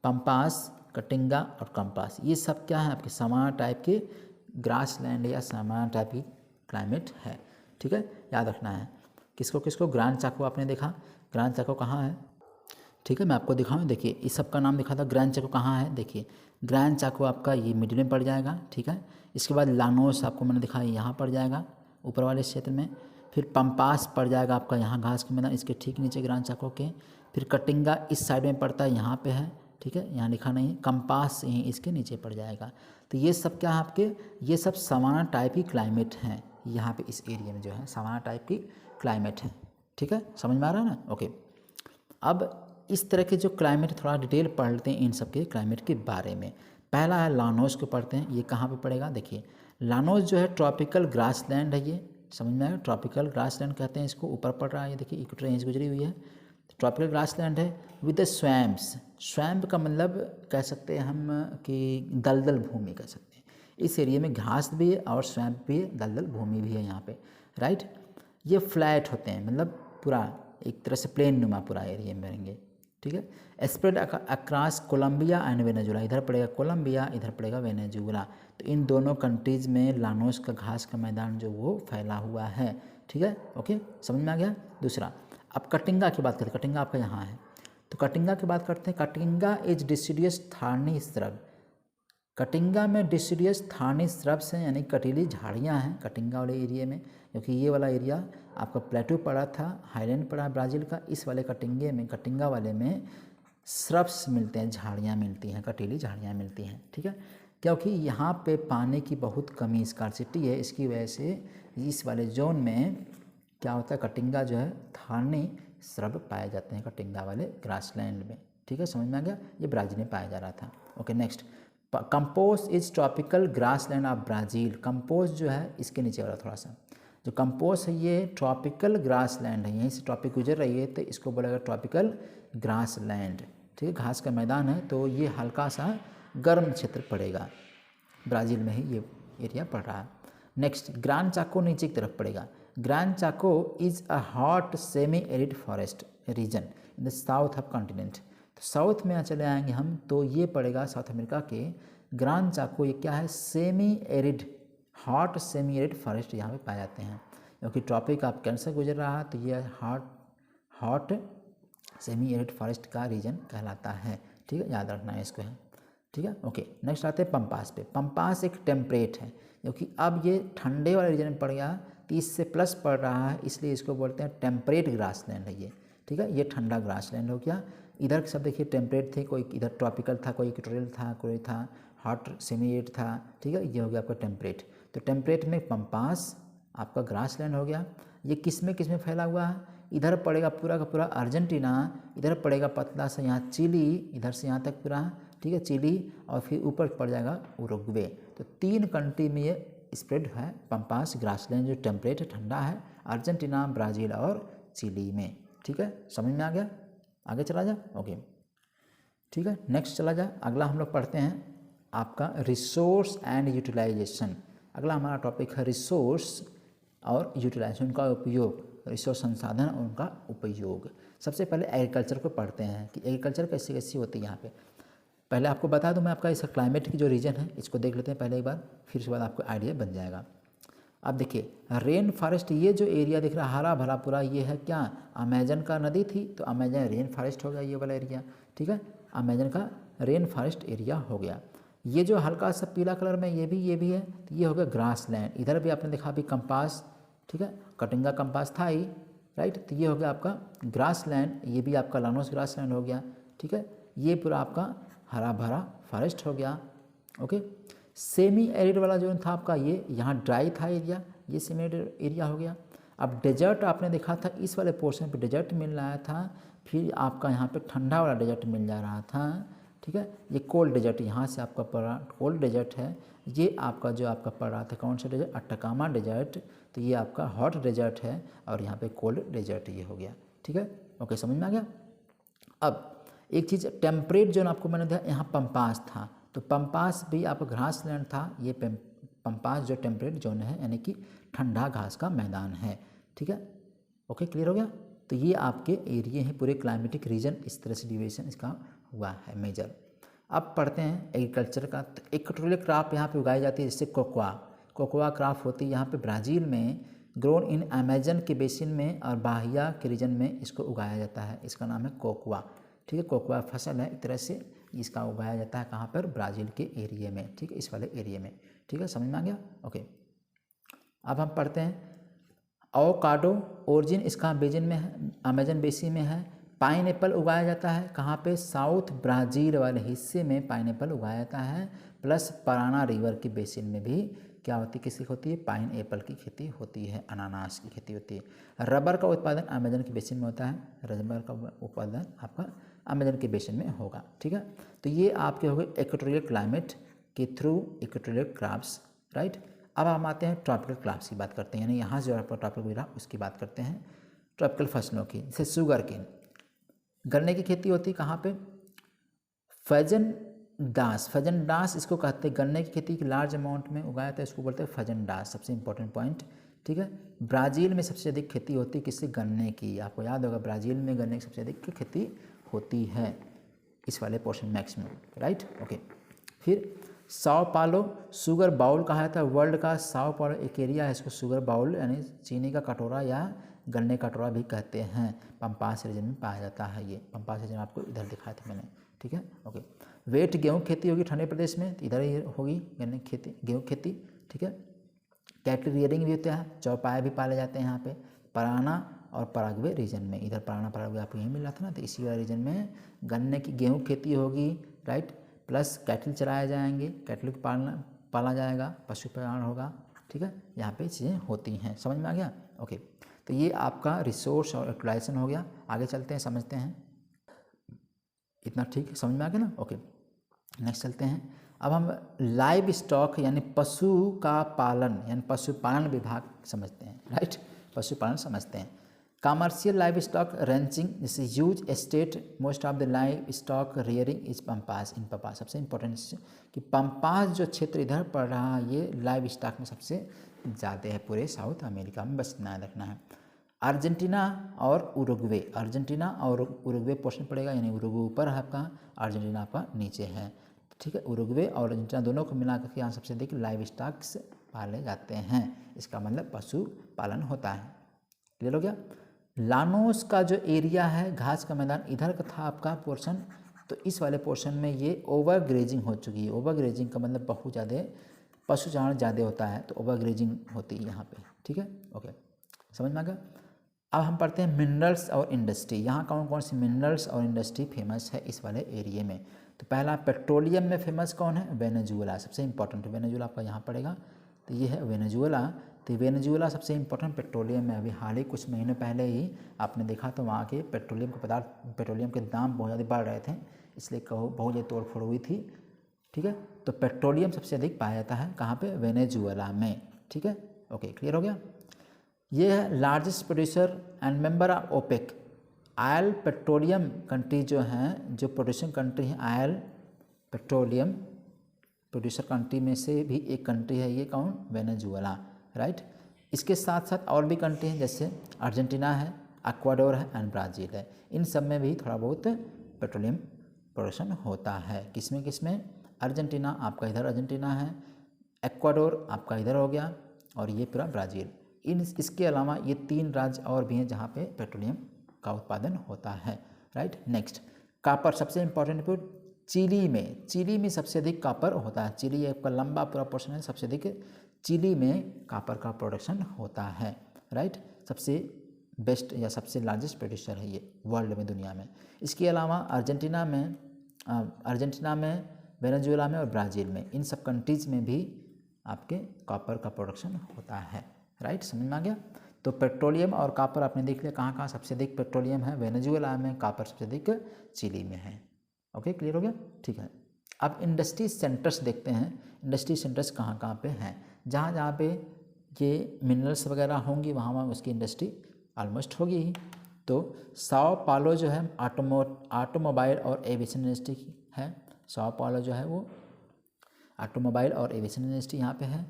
पंपास, कटिंगा और कंपास, ये सब क्या है आपके सवाना टाइप के ग्रास लैंड या सवाना टाइप की क्लाइमेट है, ठीक है, याद रखना है। किसको किसको, ग्रांड चाको आपने देखा, ग्रांड चाको कहाँ है, ठीक है, मैं आपको दिखाऊँ, देखिए इस सब का नाम दिखा था। ग्रैंड चाको कहाँ है, देखिए ग्रैंड चाको आपका ये मिडिल में पड़ जाएगा, ठीक है। इसके बाद लानोस आपको मैंने दिखाया यहाँ पड़ जाएगा ऊपर वाले क्षेत्र में। फिर पंपास पड़ जाएगा आपका यहाँ घास के मैदान, इसके ठीक नीचे ग्रैंड चाको के। फिर कटिंगा इस साइड में पड़ता है, यहाँ पे है, ठीक है, यहाँ लिखा नहीं है। कंपास यहीं इसके नीचे पड़ जाएगा। तो ये सब क्या है आपके, ये सब सवाना टाइप की क्लाइमेट हैं यहाँ पे, इस एरिया में जो है सवाना टाइप की क्लाइमेट है, ठीक है, समझ में आ रहा है ना। ओके, अब इस तरह के जो क्लाइमेट थोड़ा डिटेल पढ़ लेते हैं इन सब के क्लाइमेट के बारे में। पहला है लानोस को पढ़ते हैं, ये कहाँ पे पड़ेगा, देखिए लानोस जो है ट्रॉपिकल ग्रास लैंड है, ये समझ में आएगा, ट्रॉपिकल ग्रास लैंड कहते हैं इसको, ऊपर पड़ रहा है, ये देखिए इक्वेटर रेंज गुजरी हुई है, ट्रॉपिकल ग्रास लैंड है विद स्वैम्प्स। स्वैम्प का मतलब कह सकते हैं हम कि दलदल भूमि कह सकते हैं। इस एरिया में घास भी है और स्वैम्प भी है, दलदल भूमि भी है यहाँ पे, राइट। ये फ्लैट होते हैं, मतलब पूरा एक तरह से प्लेन नुमा पूरा एरिया में रहेंगे, ठीक है। Spread across Colombia and Venezuela, इधर पड़ेगा कोलंबिया, इधर पड़ेगा वेनेजुला। तो इन दोनों कंट्रीज़ में लानोस का घास का मैदान जो वो फैला हुआ है, ठीक है, ओके, समझ में आ गया। दूसरा, अब कटिंगा की बात करते हैं, कटिंगा आपका यहाँ है, तो कटिंगा की बात करते हैं। कटिंगा इज डिसिडियस थार्नी स्रब, कटिंगा में डिसिडियस थार्नी स्रब्स हैं, यानी कटीली झाड़ियाँ हैं कटिंगा वाले एरिया में, क्योंकि ये वाला एरिया आपका प्लेटू पड़ा था, हाईलैंड पड़ा ब्राज़ील का, इस वाले कटिंगे में, कटिंगा वाले में स्रब्स मिलते हैं, झाड़ियाँ मिलती हैं, कटीली झाड़ियाँ मिलती हैं, ठीक है। क्योंकि यहाँ पे पानी की बहुत कमी, स्कार्सिटी है, इसकी वजह से इस वाले जोन में क्या होता है, कटिंगा जो है थार्नी स्रब पाए जाते हैं कटिंगा वाले ग्रासलैंड में, ठीक है, समझ में आ गया। ये ब्राज़ील में पाया जा रहा था। Okay, next, compose is tropical grassland of Brazil. Compose जो है इसके नीचे वाला थोड़ा सा, जो कंपोज है ये ट्रॉपिकल ग्रासलैंड है, यहीं से टॉपिक गुजर रही है तो इसको बोलेगा ट्रॉपिकल ग्रासलैंड, ठीक है, घास का मैदान है, तो ये हल्का सा गर्म क्षेत्र पड़ेगा, ब्राज़ील में ही ये एरिया पड़ रहा है। नेक्स्ट, ग्रांड चाको नीचे की तरफ पड़ेगा। Gran Chaco is a hot semi arid forest region in the south of continent. तो साउथ में चले आएंगे हम, तो ये पड़ेगा साउथ अमेरिका के ग्रान चाको। ये क्या है? Semi arid, hot semi arid forest यहाँ पे पाए जाते हैं, क्योंकि ट्रॉपिक ऑफ कैंसर गुजर रहा है, तो ये हॉट सेमी एरिड फॉरेस्ट का रीजन कहलाता है। ठीक है, याद रखना है इसको है। ठीक है, ओके। नेक्स्ट आते हैं पंपास पे। पंपास एक टेम्परेट है, क्योंकि अब ये ठंडे वाले रीजन में पड़ गया, 30 से प्लस पड़ रहा है, इसलिए इसको बोलते हैं टेम्परेट ग्रासलैंड है ये। ठीक है, ये ठंडा ग्रासलैंड हो गया। इधर सब देखिए टेम्परेट थे, कोई इधर ट्रॉपिकल था, कोई इक्वेटोरियल था, कोई था हॉट सेमी एरिड था। ठीक है, ये हो गया आपका टेम्परेट। तो टेम्परेट में पंपास आपका ग्रासलैंड हो गया। ये किस में फैला हुआ है? इधर पड़ेगा पूरा का पूरा अर्जेंटीना, इधर पड़ेगा पतला सा यहाँ चिली, इधर से यहाँ तक पूरा। ठीक है, चिली, और फिर ऊपर पड़ जाएगा उरुग्वे। तो 3 कंट्री में ये स्प्रेड है पंपास ग्रासलैंड, जो टेम्परेट ठंडा है, अर्जेंटीना, ब्राज़ील और चिली में। ठीक है, समझ में आ गया? आगे चला जा। ओके, ठीक है, नेक्स्ट चला जा। अगला हम लोग पढ़ते हैं आपका रिसोर्स एंड यूटिलाइजेशन। अगला हमारा टॉपिक है रिसोर्स और यूटिलाइजेशन, उनका उपयोग, रिसोर्स संसाधन और उनका उपयोग। सबसे पहले एग्रीकल्चर को पढ़ते हैं कि एग्रीकल्चर कैसी कैसी होती है यहाँ पे। पहले आपको बता दूं मैं, आपका इस क्लाइमेट की जो रीजन है इसको देख लेते हैं पहले एक बार, फिर उसके बाद आपको आइडिया बन जाएगा। अब देखिए रेन फॉरेस्ट, ये जो एरिया दिख रहा है हरा भरा पूरा, ये है क्या? अमेजन का नदी थी, तो अमेजन रेन फॉरेस्ट हो गया ये वाला एरिया। ठीक है, अमेजन का रेन फॉरेस्ट एरिया हो गया। ये जो हल्का सा पीला कलर में ये भी है, तो ये हो गया ग्रास लैंड। इधर भी आपने देखा अभी कंपास, ठीक है, कटिंगा कंपास था ही, राइट, तो ये हो गया आपका ग्रास लैंड। ये भी आपका लानोस ग्रास लैंड हो गया। ठीक है, ये पूरा आपका हरा भरा फॉरेस्ट हो गया। ओके, सेमी एरिड वाला जो था आपका, ये यहाँ ड्राई था एरिया, ये सेमी एरिड एरिया हो गया। अब डेजर्ट आपने देखा था, इस वाले पोर्शन पे डेजर्ट मिल रहा था, फिर आपका यहाँ पे ठंडा वाला डेजर्ट मिल जा रहा था। ठीक है, ये कोल्ड डेजर्ट यहाँ से आपका पड़ा, कोल्ड डेजर्ट है। ये आपका जो आपका पड़ रहा था कौन सा डेजर्ट? अटकामा डेजर्ट। तो ये आपका हॉट डेजर्ट है, और यहाँ पे कोल्ड डेजर्ट ये हो गया। ठीक है, ओके, समझ में आ गया। अब एक चीज़ टेम्परेट जोन आपको मैंने दिया, यहाँ पंपास था, तो पंपास भी आपका घास लैंड था। ये पंपास जो टेम्परेट जोन है, यानी कि ठंडा घास का मैदान है। ठीक है, ओके, क्लियर हो गया। तो ये आपके एरिए हैं पूरे क्लाइमेटिक रीजन, इस तरह से डिवीजन इसका हुआ है मेजर। अब पढ़ते हैं एग्रीकल्चर का। तो इक्वेटोरियल क्रॉप यहाँ पे उगाई जाती है, जैसे कोकोआ क्रॉप होती है यहाँ पे ब्राज़ील में, ग्रोन इन अमेजन के बेसिन में और बाहिया के रीजन में इसको उगाया जाता है। इसका नाम है कोकोआ। ठीक है, कोकोआ फसल है, इस तरह से इसका उगाया जाता है कहाँ पर? ब्राज़ील के एरिए में। ठीक है, इस वाले एरिए में। ठीक है, समझ में आ गया। ओके, अब हम पढ़ते हैं एवोकाडो, ओरिजिन इसका बेसिन में है, अमेजन बेसिन में है। पाइन एप्पल उगाया जाता है कहाँ पे? साउथ ब्राज़ील वाले हिस्से में पाइन एप्पल उगाया जाता है। प्लस पराना रिवर के बेसिन में भी क्या होती है, किसकी होती है? पाइन एप्पल की खेती होती है, अनानास की खेती होती है। रबर का उत्पादन अमेजन के बेसिन में होता है, रबर का उत्पादन आपका अमेजन के बेसिन में होगा। ठीक है, तो ये आपके हो गए इक्वेटोरियल क्लाइमेट के थ्रू इक्वेटोरियल क्रॉप्स, राइट। अब हम आते हैं ट्रॉपिकल क्रॉप्स की बात करते हैं, यानी यहाँ से जो आपका टॉपिक मिला उसकी बात करते हैं, ट्रॉपिकल फसलों की। जैसे शुगर केन, गन्ने की खेती होती है कहाँ पे? फजन डास इसको कहते हैं। गन्ने की खेती लार्ज अमाउंट में उगाया था, इसको बोलते हैं फजन डास, सबसे इंपॉर्टेंट पॉइंट। ठीक है, ब्राज़ील में सबसे अधिक खेती होती है किससे? गन्ने की। आपको याद होगा ब्राज़ील में गन्ने की सबसे अधिक खेती होती है, इस वाले पोर्शन मैक्सिमम, राइट। ओके, फिर साओ पालो शुगर बाउल कहा जाता है वर्ल्ड का। साओ पालो एक एरिया है, इसको शुगर बाउल यानी चीनी का कटोरा या गन्ने का कटोरा भी कहते हैं। पंपास रीजन में पाया जाता है ये। पंपास रीजन आपको इधर दिखाया था मैंने। ठीक है, ओके। वेट गेहूँ खेती होगी ठंडे प्रदेश में, तो इधर ही होगी गन्ने की खेती, गेहूँ खेती। ठीक है, कैटल रियरिंग भी होता है, चौपाए भी पाले जाते हैं यहाँ पे। पराना और पराग्वे रीजन में, इधर पराना पराग्वे आपको यहीं मिल रहा था ना, तो इसी वाले रीजन में गन्ने की गेहूँ खेती होगी, राइट। प्लस कैटल चराए जाएंगे, कैटल को पाला जाएगा, पशुपालन होगा। ठीक है, यहाँ पे चीज़ें होती हैं, समझ में आ गया। ओके, तो ये आपका रिसोर्स और यूटिलाइजेशन हो गया। आगे चलते हैं, समझते हैं। इतना ठीक है, समझ में आ गया ना। ओके, नेक्स्ट चलते हैं। अब हम लाइव स्टॉक यानी पशु का पालन यानी पशुपालन विभाग समझते हैं, राइट। पशुपालन समझते हैं। कमर्शियल लाइव स्टॉक रेंचिंग, जैसे huge estate, most of the live stock rearing is pampas. In pampas सबसे इंपॉर्टेंट कि पंपास जो क्षेत्र इधर पड़ रहा है, ये लाइव स्टॉक में सबसे ज़्यादा है पूरे साउथ अमेरिका में, बस ध्यान रखना है। अर्जेंटीना और उरुग्वे, अर्जेंटीना और उरुग्वे पोर्शन पड़ेगा, यानी उरुग्वे ऊपर है आपका, अर्जेंटीना आपका नीचे है, ठीक है। उरुग्वे और अर्जेंटीना दोनों को मिलाकर के यहाँ सबसे अधिक लाइव स्टॉक्स पाले जाते हैं, इसका मतलब पशु पालन होता है। क्लियर हो गया। लानोस का जो एरिया है, घास का मैदान, इधर का था आपका पोर्शन, तो इस वाले पोर्शन में ये ओवर ग्रेजिंग हो चुकी है। ओवर ग्रेजिंग का मतलब बहुत ज़्यादा पशुचारण ज़्यादा होता है, तो ओवर ग्रेजिंग होती है यहाँ पे, ठीक है। ओके, समझ में आ गया। अब हम पढ़ते हैं मिनरल्स और इंडस्ट्री। यहाँ कौन कौन सी मिनरल्स और इंडस्ट्री फेमस है इस वाले एरिया में। तो पहला पेट्रोलियम में फेमस कौन है, वेनेजुएला, सबसे इंपॉर्टेंट वेनेजुएला आपका यहाँ पड़ेगा, तो ये है वेनेजुएला। तो वेनेजुएला सबसे इंपॉर्टेंट पेट्रोलियम में, अभी हाल ही कुछ महीनों पहले ही आपने देखा तो वहाँ के पेट्रोलियम के पदार्थ, पेट्रोलियम के दाम बहुत ज़्यादा बढ़ रहे थे, इसलिए कहो बहुत ज़्यादा तोड़ फोड़ हुई थी, ठीक है। तो पेट्रोलियम सबसे अधिक पाया जाता है कहाँ पे, वेनेजुएला में, ठीक है। ओके, क्लियर हो गया। ये है largest producer and member of OPEC. Oil petroleum country जो हैं, जो प्रोड्यूसिंग कंट्री है ऑयल पेट्रोलियम प्रोड्यूसर कंट्री में से भी एक कंट्री है ये, कौन, वेनेजुएला, राइट। इसके साथ साथ और भी कंट्री हैं, जैसे अर्जेंटीना है, इक्वाडोर है एंड ब्राज़ील है। इन सब में भी थोड़ा बहुत पेट्रोलियम प्रोडक्शन होता है। किसमें किसमें, अर्जेंटीना आपका इधर अर्जेंटीना है, इक्वाडोर आपका इधर हो गया, और ये पूरा ब्राज़ील। इसके अलावा ये 3 राज्य और भी हैं जहाँ पे पेट्रोलियम का उत्पादन होता है, राइट। नेक्स्ट, कॉपर, सबसे इंपॉर्टेंट पॉइंट, चिली में सबसे अधिक कॉपर होता है। चिली आपका लंबा पूरा पोर्शन है, सबसे अधिक चिली में कॉपर का प्रोडक्शन होता है, राइट। सबसे बेस्ट या सबसे लार्जेस्ट प्रोड्यूसर है ये वर्ल्ड में, दुनिया में। इसके अलावा अर्जेंटीना में, वेनेजुएला में और ब्राज़ील में, इन सब कंट्रीज़ में भी आपके कॉपर का प्रोडक्शन होता है, राइट। समझ में आ गया। तो पेट्रोलियम और कॉपर आपने देख लिया, कहाँ कहाँ सबसे अधिक पेट्रोलियम है, वेनेजुएला में, कॉपर सबसे अधिक चिली में है। ओके, क्लियर हो गया, ठीक है। अब इंडस्ट्री सेंटर्स देखते हैं। इंडस्ट्री सेंटर्स कहाँ कहाँ पे हैं, जहाँ जहाँ पे ये मिनरल्स वगैरह होंगी वहाँ वहाँ उसकी इंडस्ट्री ऑलमोस्ट होगी ही। तो साओ पालो जो है ऑटोमोबाइल और एविएशन इंडस्ट्री है। साओ पालो जो है वो ऑटोमोबाइल और एविएशन इंडस्ट्री यहाँ पे है।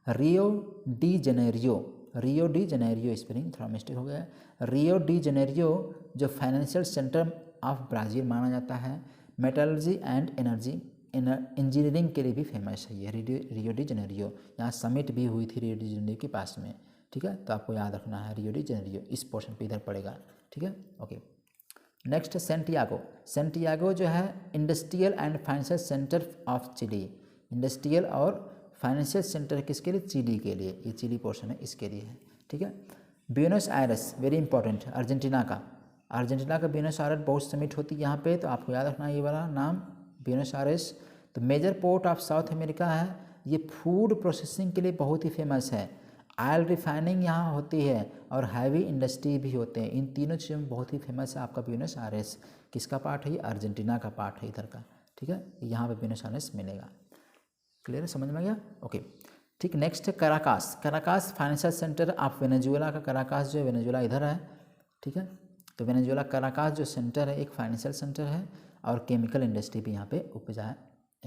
रियो डी जेनेरियो स्पेलिंग थोड़ा मिस्टेक हो गया है। रियो डी जेनेरियो जो फाइनेंशियल सेंटर ऑफ ब्राज़ील माना जाता है, मेटलर्जी एंड इंजीनियरिंग के लिए भी फेमस है ये रियो डी जेनेरियो। यहाँ समिट भी हुई थी रियो डी जेनेरियो के पास में, ठीक है। तो आपको याद रखना है रियो डी जेनेरियो, इस पोर्शन पे इधर पड़ेगा, ठीक है। ओके, नेक्स्ट सेंटियागो जो है industrial and financial centre of Chile. Industrial और फाइनेंशियल सेंटर किसके लिए, चिली के लिए, ये चिली पोर्शन है इसके लिए है, ठीक है। Buenos Aires very important, Argentina का ब्यूनस आयरस बहुत समिट होती है यहाँ पे, तो आपको याद रखना ये वाला नाम ब्यूनस आयरस। तो major port of South America है, ये फूड प्रोसेसिंग के लिए बहुत ही फेमस है। ऑयल रिफाइनिंग यहाँ होती है और हैवी इंडस्ट्री भी होते हैं। इन तीनों चीज़ों में बहुत ही फेमस है आपका ब्यूनस आयरस। किसका पार्ट है ये, अर्जेंटीना का पार्ट है इधर का, ठीक है। यहाँ पे ब्यूनस आयरस मिलेगा, क्लियर है, समझ में आ गया। ओके, ठीक। नेक्स्ट है Caracas financial centre of Venezuela का। कराकास जो है वेनेजुएला इधर है, ठीक है। तो वेनेजुएला कराकास जो सेंटर है एक फाइनेंशियल सेंटर है, और केमिकल इंडस्ट्री भी यहाँ पे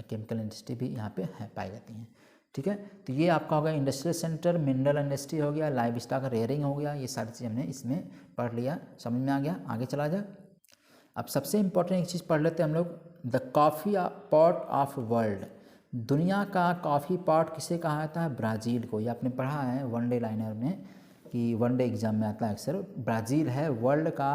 केमिकल इंडस्ट्री भी यहाँ पे है, पाई जाती हैं, ठीक है। तो ये आपका होगा इंडस्ट्रियल सेंटर, मिनरल इंडस्ट्री हो गया, लाइव स्टॉक रेयरिंग हो गया, ये सारी चीज़ हमने इसमें पढ़ लिया, समझ में आ गया। आगे चला जाए। अब सबसे इंपॉर्टेंट एक चीज़ पढ़ लेते हैं हम लोग, the coffee pot of world. दुनिया का कॉफ़ी पॉट किसे कहा जाता है, ब्राज़ील को। ये आपने पढ़ा है वनडे लाइनर में, कि वनडे एग्जाम में आता है अक्सर। ब्राज़ील है वर्ल्ड का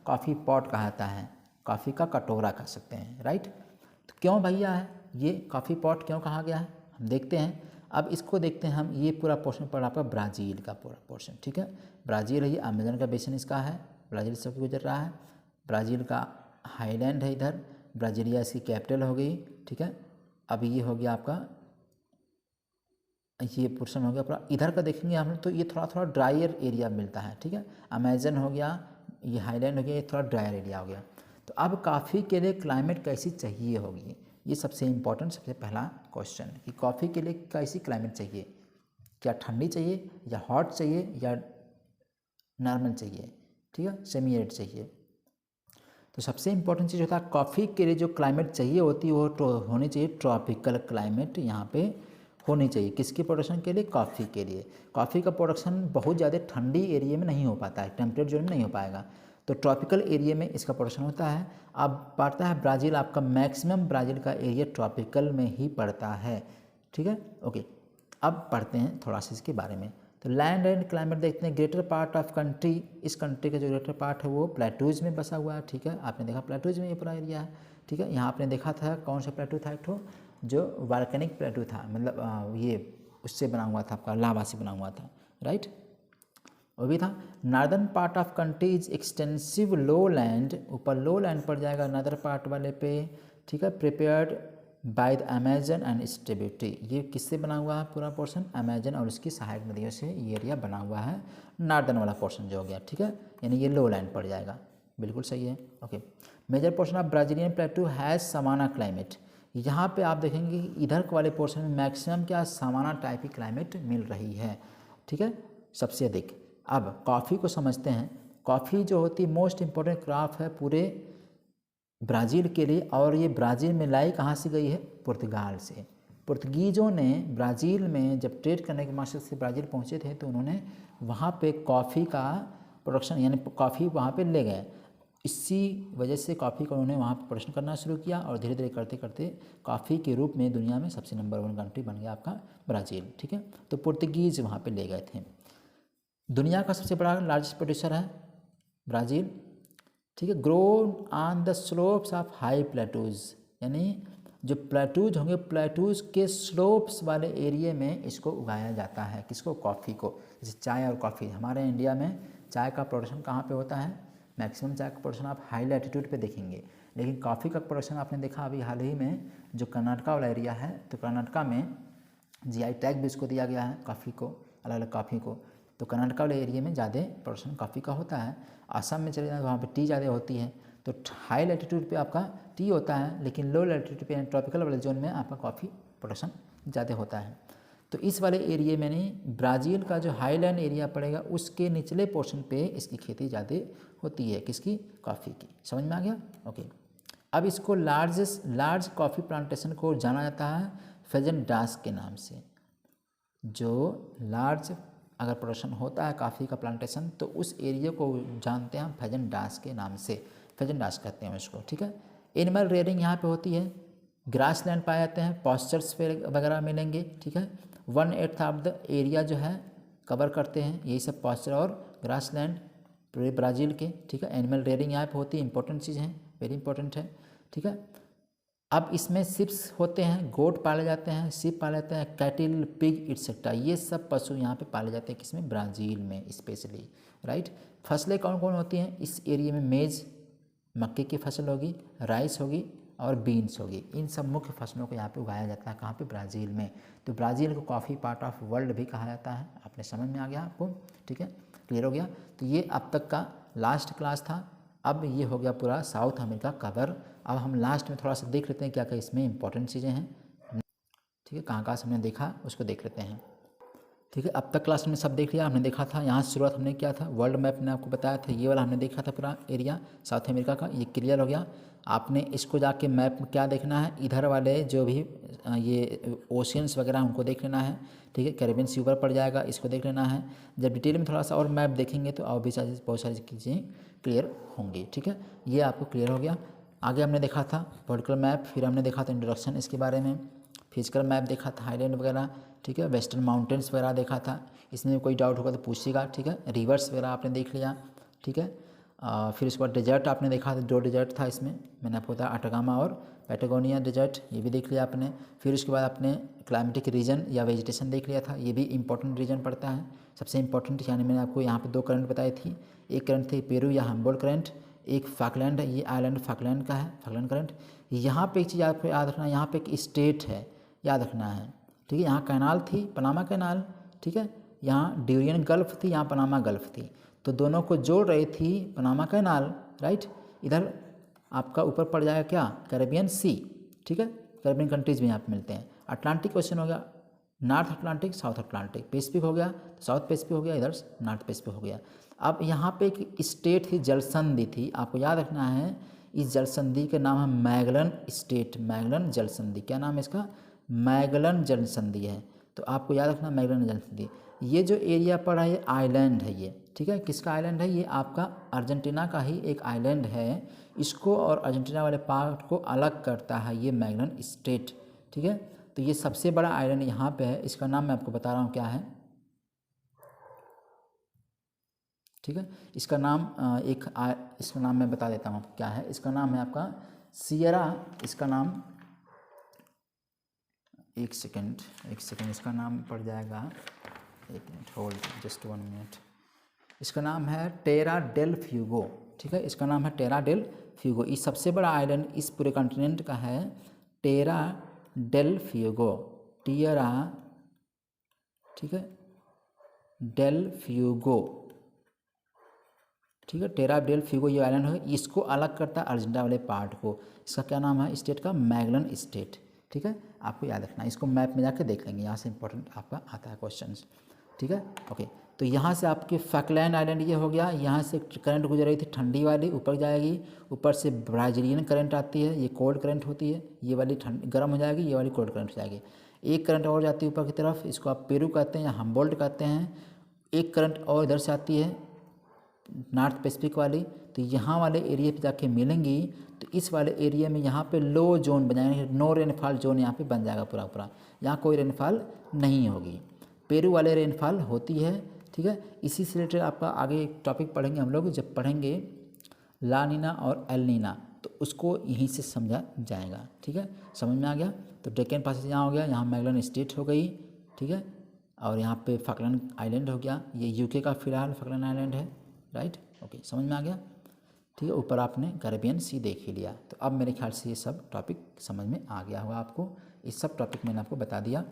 कॉफ़ी पॉट कहा जाता है, कॉफ़ी का कटोरा कह सकते हैं, राइट। तो क्यों भैया है ये कॉफ़ी पॉट क्यों कहा गया है, हम देखते हैं। अब इसको देखते हैं हम, ये पूरा पोर्शन पड़ा आपका ब्राज़ील का पूरा पोर्शन, ठीक है। ब्राज़ील है, ये अमेजन का बेसिन इसका है, ब्राज़ील से गुजर रहा है। ब्राज़ील का हाईलैंड है इधर, ब्राज़ीलिया इसकी कैपिटल हो गई, ठीक है। अब ये हो गया आपका, ये पोर्शन हो गया पूरा। इधर का देखेंगे हम लोग तो ये थोड़ा थोड़ा ड्रायर एरिया मिलता है, ठीक है। अमेजन हो गया, ये हाईलैंड हो गया, ये थोड़ा ड्रायर एरिया हो गया। तो अब कॉफ़ी के लिए क्लाइमेट कैसी चाहिए होगी, ये सबसे इम्पोर्टेंट, सबसे पहला क्वेश्चन कि कॉफ़ी के लिए कैसी क्लाइमेट चाहिए, क्या ठंडी चाहिए या हॉट चाहिए या नॉर्मल चाहिए, ठीक है, सेमी एरिड चाहिए। तो सबसे इम्पोर्टेंट चीज़ होता है कॉफ़ी के लिए जो क्लाइमेट चाहिए होती है वो होनी चाहिए ट्रॉपिकल क्लाइमेट यहाँ पे होनी चाहिए। किसकी प्रोडक्शन के लिए? कॉफ़ी के लिए। कॉफ़ी का प्रोडक्शन बहुत ज़्यादा ठंडी एरिया में नहीं हो पाता है, टेम्परेट जोन में नहीं हो पाएगा, तो ट्रॉपिकल एरिया में इसका प्रोडक्शन होता है। अब पड़ता है ब्राज़ील, आपका मैक्सिमम ब्राज़ील का एरिया ट्रॉपिकल में ही पड़ता है, ठीक है। ओके, अब पढ़ते हैं थोड़ा सा इसके बारे में। तो लैंड एंड क्लाइमेट देखते हैं। ग्रेटर पार्ट ऑफ कंट्री, इस कंट्री का जो ग्रेटर पार्ट है वो प्लेटूज में बसा हुआ है, ठीक है। आपने देखा प्लेटूज में ये पूरा एरिया है, ठीक है। यहाँ आपने देखा था कौन सा प्लेटू था, एक ठो जो वॉल्केनिक प्लेटू था, मतलब ये उससे बना हुआ था, आपका लावा से बना हुआ था, राइट, वो भी था। Northern part of country is extensive low land, ऊपर लो लैंड पड़ जाएगा नॉर्दर्न पार्ट वाले पे, ठीक है। Prepared by the Amazon and it's tributary, ये किससे बना हुआ है पूरा पोर्शन? अमेजन और उसकी सहायक नदियों से ये एरिया बना हुआ है, नॉर्दर्न वाला पोर्शन जो हो गया, ठीक है, यानी ये लो लैंड पड़ जाएगा, बिल्कुल सही है। Okay, major portion of Brazilian plateau has savanna climate, यहाँ पे आप देखेंगे कि इधर वाले पोर्शन में मैक्सिमम क्या सामाना टाइप की क्लाइमेट मिल रही है, ठीक है, सबसे अधिक। अब कॉफ़ी को समझते हैं। कॉफ़ी जो होती है मोस्ट इम्पोर्टेंट क्रॉप है पूरे ब्राज़ील के लिए, और ये ब्राज़ील में लाई कहाँ से गई है? पुर्तगाल से। पुर्तगीज़ों ने ब्राज़ील में जब ट्रेड करने के मकसद से ब्राज़ील पहुँचे थे तो उन्होंने वहाँ पे कॉफ़ी का प्रोडक्शन यानी कॉफ़ी वहाँ पे ले गए। इसी वजह से कॉफ़ी का उन्होंने वहाँ पर प्रोडक्शन करना शुरू किया और धीरे धीरे करते करते कॉफ़ी के रूप में दुनिया में सबसे नंबर 1 कंट्री बन गया आपका ब्राज़ील, ठीक है। तो पुर्तगीज़ वहाँ पे ले गए थे। दुनिया का सबसे बड़ा लार्जेस्ट प्रोड्यूसर है ब्राज़ील, ठीक है। Grown on the slopes of high plateaus, यानी जो प्लेटूज होंगे प्लेटूज के स्लोप्स वाले एरिया में इसको उगाया जाता है। किसको? कॉफ़ी को। जैसे चाय और कॉफ़ी, हमारे इंडिया में चाय का प्रोडक्शन कहाँ पे होता है? मैक्सिमम चाय का प्रोडक्शन आप हाई लैटिट्यूड पे देखेंगे, लेकिन कॉफ़ी का प्रोडक्शन आपने देखा अभी हाल ही में जो कर्नाटका वाला एरिया है, तो कर्नाटका में जीआई टैग भी इसको दिया गया है कॉफ़ी को, अलग अलग कॉफ़ी को। तो कर्नाटका वाले एरिया में ज़्यादा प्रोडक्शन कॉफ़ी का होता है। आसाम में चले जाए तो वहाँ पे टी ज़्यादा होती है, तो हाई लैटिट्यूड पे आपका टी होता है, लेकिन लो लैटिट्यूड पे ट्रॉपिकल वाले जोन में आपका कॉफ़ी प्रोडक्शन ज़्यादा होता है। तो इस वाले एरिया में नहीं, ब्राज़ील का जो हाईलैंड एरिया पड़ेगा उसके निचले पोर्शन पे इसकी खेती ज़्यादा होती है। किसकी? कॉफ़ी की। समझ में आ गया? ओके, अब इसको लार्ज कॉफ़ी प्लांटेशन को जाना जाता है फेजन डास के नाम से। जो लार्ज अगर प्रोडक्शन होता है कॉफ़ी का प्लांटेशन तो उस एरिया को जानते हैं हम फेजन डास के नाम से, फेजन डास कहते हैं उसको, ठीक है। एनिमल रेयरिंग यहाँ पे होती है, ग्रास लैंड पाए जाते हैं, पॉस्चर्स वगैरह मिलेंगे, ठीक है। 1/8 ऑफ द एरिया जो है कवर करते हैं यही सब पॉस्चर और ग्रास लैंड पूरे ब्राज़ील के, ठीक है। एनिमल रेयरिंग यहाँ पे होती है, इंपॉर्टेंट चीज़ है, वेरी इंपॉर्टेंट है, ठीक है। अब इसमें शिप्स होते हैं, गोट पाले जाते हैं, शिप पाले जाते हैं, कैटिल, पिग एक्सेट्रा, ये सब पशु यहाँ पे पाले जाते हैं। किसमें? ब्राज़ील में स्पेशली, राइट। फसलें कौन कौन होती हैं इस एरिया में? मेज़, मक्के की फसल होगी, राइस होगी और बीन्स होगी। इन सब मुख्य फसलों को यहाँ पे उगाया जाता है। कहाँ पे? ब्राज़ील में। तो ब्राज़ील को कॉफ़ी पार्ट ऑफ वर्ल्ड भी कहा जाता है। आपने समझ में आ गया आपको, ठीक है, क्लियर हो गया। तो ये अब तक का लास्ट क्लास था। अब ये हो गया पूरा साउथ अमेरिका कवर। अब हम लास्ट में थोड़ा सा देख लेते हैं क्या क्या इसमें इंपॉर्टेंट चीज़ें हैं, ठीक है, कहाँ कहाँ से हमने देखा उसको देख लेते हैं, ठीक है। अब तक क्लास में सब देख लिया, हमने देखा था यहाँ शुरुआत हमने किया था, वर्ल्ड मैप ने आपको बताया था, ये वाला हमने देखा था पूरा एरिया साउथ अमेरिका का, ये क्लियर हो गया। आपने इसको जाके मैप में क्या देखना है, इधर वाले जो भी ये ओशियंस वगैरह उनको देख लेना है, ठीक है। कैरेबियन सी ऊपर पड़ जाएगा, इसको देख लेना है। जब डिटेल में थोड़ा सा और मैप देखेंगे तो और भी बहुत सारी चीज़ें क्लियर होंगी, ठीक है। ये आपको क्लियर हो गया। आगे हमने देखा था पोलिटिकल मैप, फिर हमने देखा था इंट्रोडक्शन इसके बारे में, फिजिकल मैप देखा था, हाईलैंड वगैरह, ठीक है, वेस्टर्न माउंटेन्स वगैरह देखा था। इसमें कोई डाउट होगा तो पूछिएगा, ठीक है। रिवर्स वगैरह आपने देख लिया, ठीक है। फिर उसके बाद डेजर्ट आपने देखा था, 2 डेजर्ट था इसमें, मैंने आपको बताया अटाकामा और पैटागोनिया डेजर्ट, ये भी देख लिया आपने। फिर उसके बाद आपने क्लाइमेटिक रीजन या वेजिटेशन देख लिया था, ये भी इंपॉर्टेंट रीजन पड़ता है, सबसे इंपॉर्टेंट। यानी मैंने आपको यहाँ पे 2 करंट बताई थी, एक करंट थी पेरू या हम्बोल्ट करंट, एक फाकलैंड है, ये आइलैंड फाकलैंड का है, फाकलैंड करंट। यहाँ पे एक चीज़ आपको याद रखना है, यहाँ पे एक स्टेट है, याद रखना है, ठीक है। यहाँ कैनाल थी, पनामा कैनाल, ठीक है। यहाँ ड्यूरियन गल्फ थी, यहाँ पनामा गल्फ थी, तो दोनों को जोड़ रही थी पनामा कैनाल, राइट। इधर आपका ऊपर पड़ जाएगा क्या? कैरेबियन सी, ठीक है। कैरेबियन कंट्रीज़ भी यहाँ पे मिलते हैं। अटलांटिक ओशन हो गया, north Atlantic, south Atlantic, Pacific हो गया, साउथ पैसिफिक हो गया, इधर नॉर्थ पैसिफिक हो गया। अब यहाँ पे एक स्टेट थी, जलसंधि थी, आपको याद रखना है, इस जलसंधि का नाम है मैगलन स्टेट, मैगलन जलसंधि। क्या नाम है इसका? मैगलन जलसंधि है। तो आपको याद रखना मैगलन डेंसिटी। ये जो एरिया पड़ा है ये आइलैंड है ये, ठीक है। किसका आइलैंड है? ये आपका अर्जेंटीना का ही एक आइलैंड है। इसको और अर्जेंटीना वाले पार्ट को अलग करता है ये मैगलन स्टेट, ठीक है। तो ये सबसे बड़ा आइलैंड यहाँ पे है, इसका नाम मैं आपको बता रहा हूँ क्या है, ठीक है। इसका नाम इसका नाम मैं बता देता हूँ क्या है। इसका नाम है आपका सियरा, इसका नाम एक सेकंड इसका नाम पड़ जाएगा, एक मिनट होल्ड, जस्ट 1 मिनट। इसका नाम है टेरा डेल फ्यूगो, ठीक है। इसका नाम है टेरा डेल फ्यूगो। ये सबसे बड़ा आइलैंड इस पूरे कॉन्टिनेंट का है टेरा डेल फ्यूगो, टियरा, ठीक है, डेल फ्यूगो, ठीक है। टेरा डेल फ्यूगो ये आइलैंड है, इसको अलग करता है अर्जेंटीना वाले पार्ट को। इसका क्या नाम है स्टेट का? मैगलन स्टेट, ठीक है। आपको याद रखना, इसको मैप में जाके देख लेंगे, यहाँ से इंपॉर्टेंट आपका आता है क्वेश्चंस, ठीक है। ओके, तो यहाँ से आपके फैकलैंड आइलैंड ये हो गया। यहाँ से करंट गुजर रही थी ठंडी वाली, ऊपर जाएगी, ऊपर से ब्राज़ीलियन करंट आती है, ये कोल्ड करंट होती है, ये वाली गर्म हो जाएगी, ये वाली कोल्ड करंट हो जाएगी। एक करंट और जाती है ऊपर की तरफ, इसको आप पेरू कहते हैं या हम्बोल्ट कहते हैं। एक करंट और इधर से आती है नॉर्थ पैसिफिक वाली, तो यहाँ वाले एरिया पे जाके मिलेंगी। तो इस वाले एरिया में यहाँ पे लो जोन बन जाएगा, नो रेनफॉल जोन यहाँ पे बन जाएगा पूरा पूरा, यहाँ कोई रेनफॉल नहीं होगी। पेरू वाले रेनफॉल होती है, ठीक है। इसी से रिलेटेड आपका आगे एक टॉपिक पढ़ेंगे हम लोग, जब पढ़ेंगे ला नीना और एल नीना, तो उसको यहीं से समझा जाएगा, ठीक है। समझ में आ गया? तो डेक्कन पैसेज यहाँ हो गया, यहाँ मैगलन स्टेट हो गई, ठीक है। और यहाँ पे फकलैंड आइलैंड हो गया, ये यूके का फिलहाल फकलैंड आइलैंड है, राइट। ओके, समझ में आ गया, ठीक है। ऊपर आपने कैरेबियन सी देख ही लिया, तो अब मेरे ख्याल से ये सब टॉपिक समझ में आ गया होगा आपको। इस सब टॉपिक मैंने आपको बता दिया,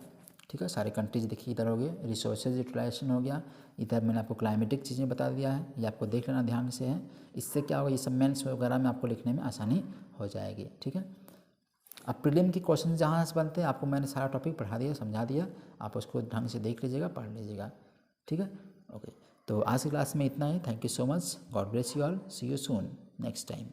ठीक है। सारे कंट्रीज देखिए इधर हो गए, रिसोर्सेज यूटिलाइजेशन हो गया, इधर मैंने आपको क्लाइमेटिक चीज़ें बता दिया है, ये आपको देख लेना ध्यान से है। इससे क्या होगा, ये सब मेंस वगैरह में आपको लिखने में आसानी हो जाएगी, ठीक है। अब प्रीलिम के क्वेश्चन जहाँ से बनते हैं आपको मैंने सारा टॉपिक पढ़ा दिया, समझा दिया, आप उसको ढंग से देख लीजिएगा, पढ़ लीजिएगा, ठीक है। ओके, तो आज की क्लास में इतना ही। Thank you so much, God bless you all, see you soon next time.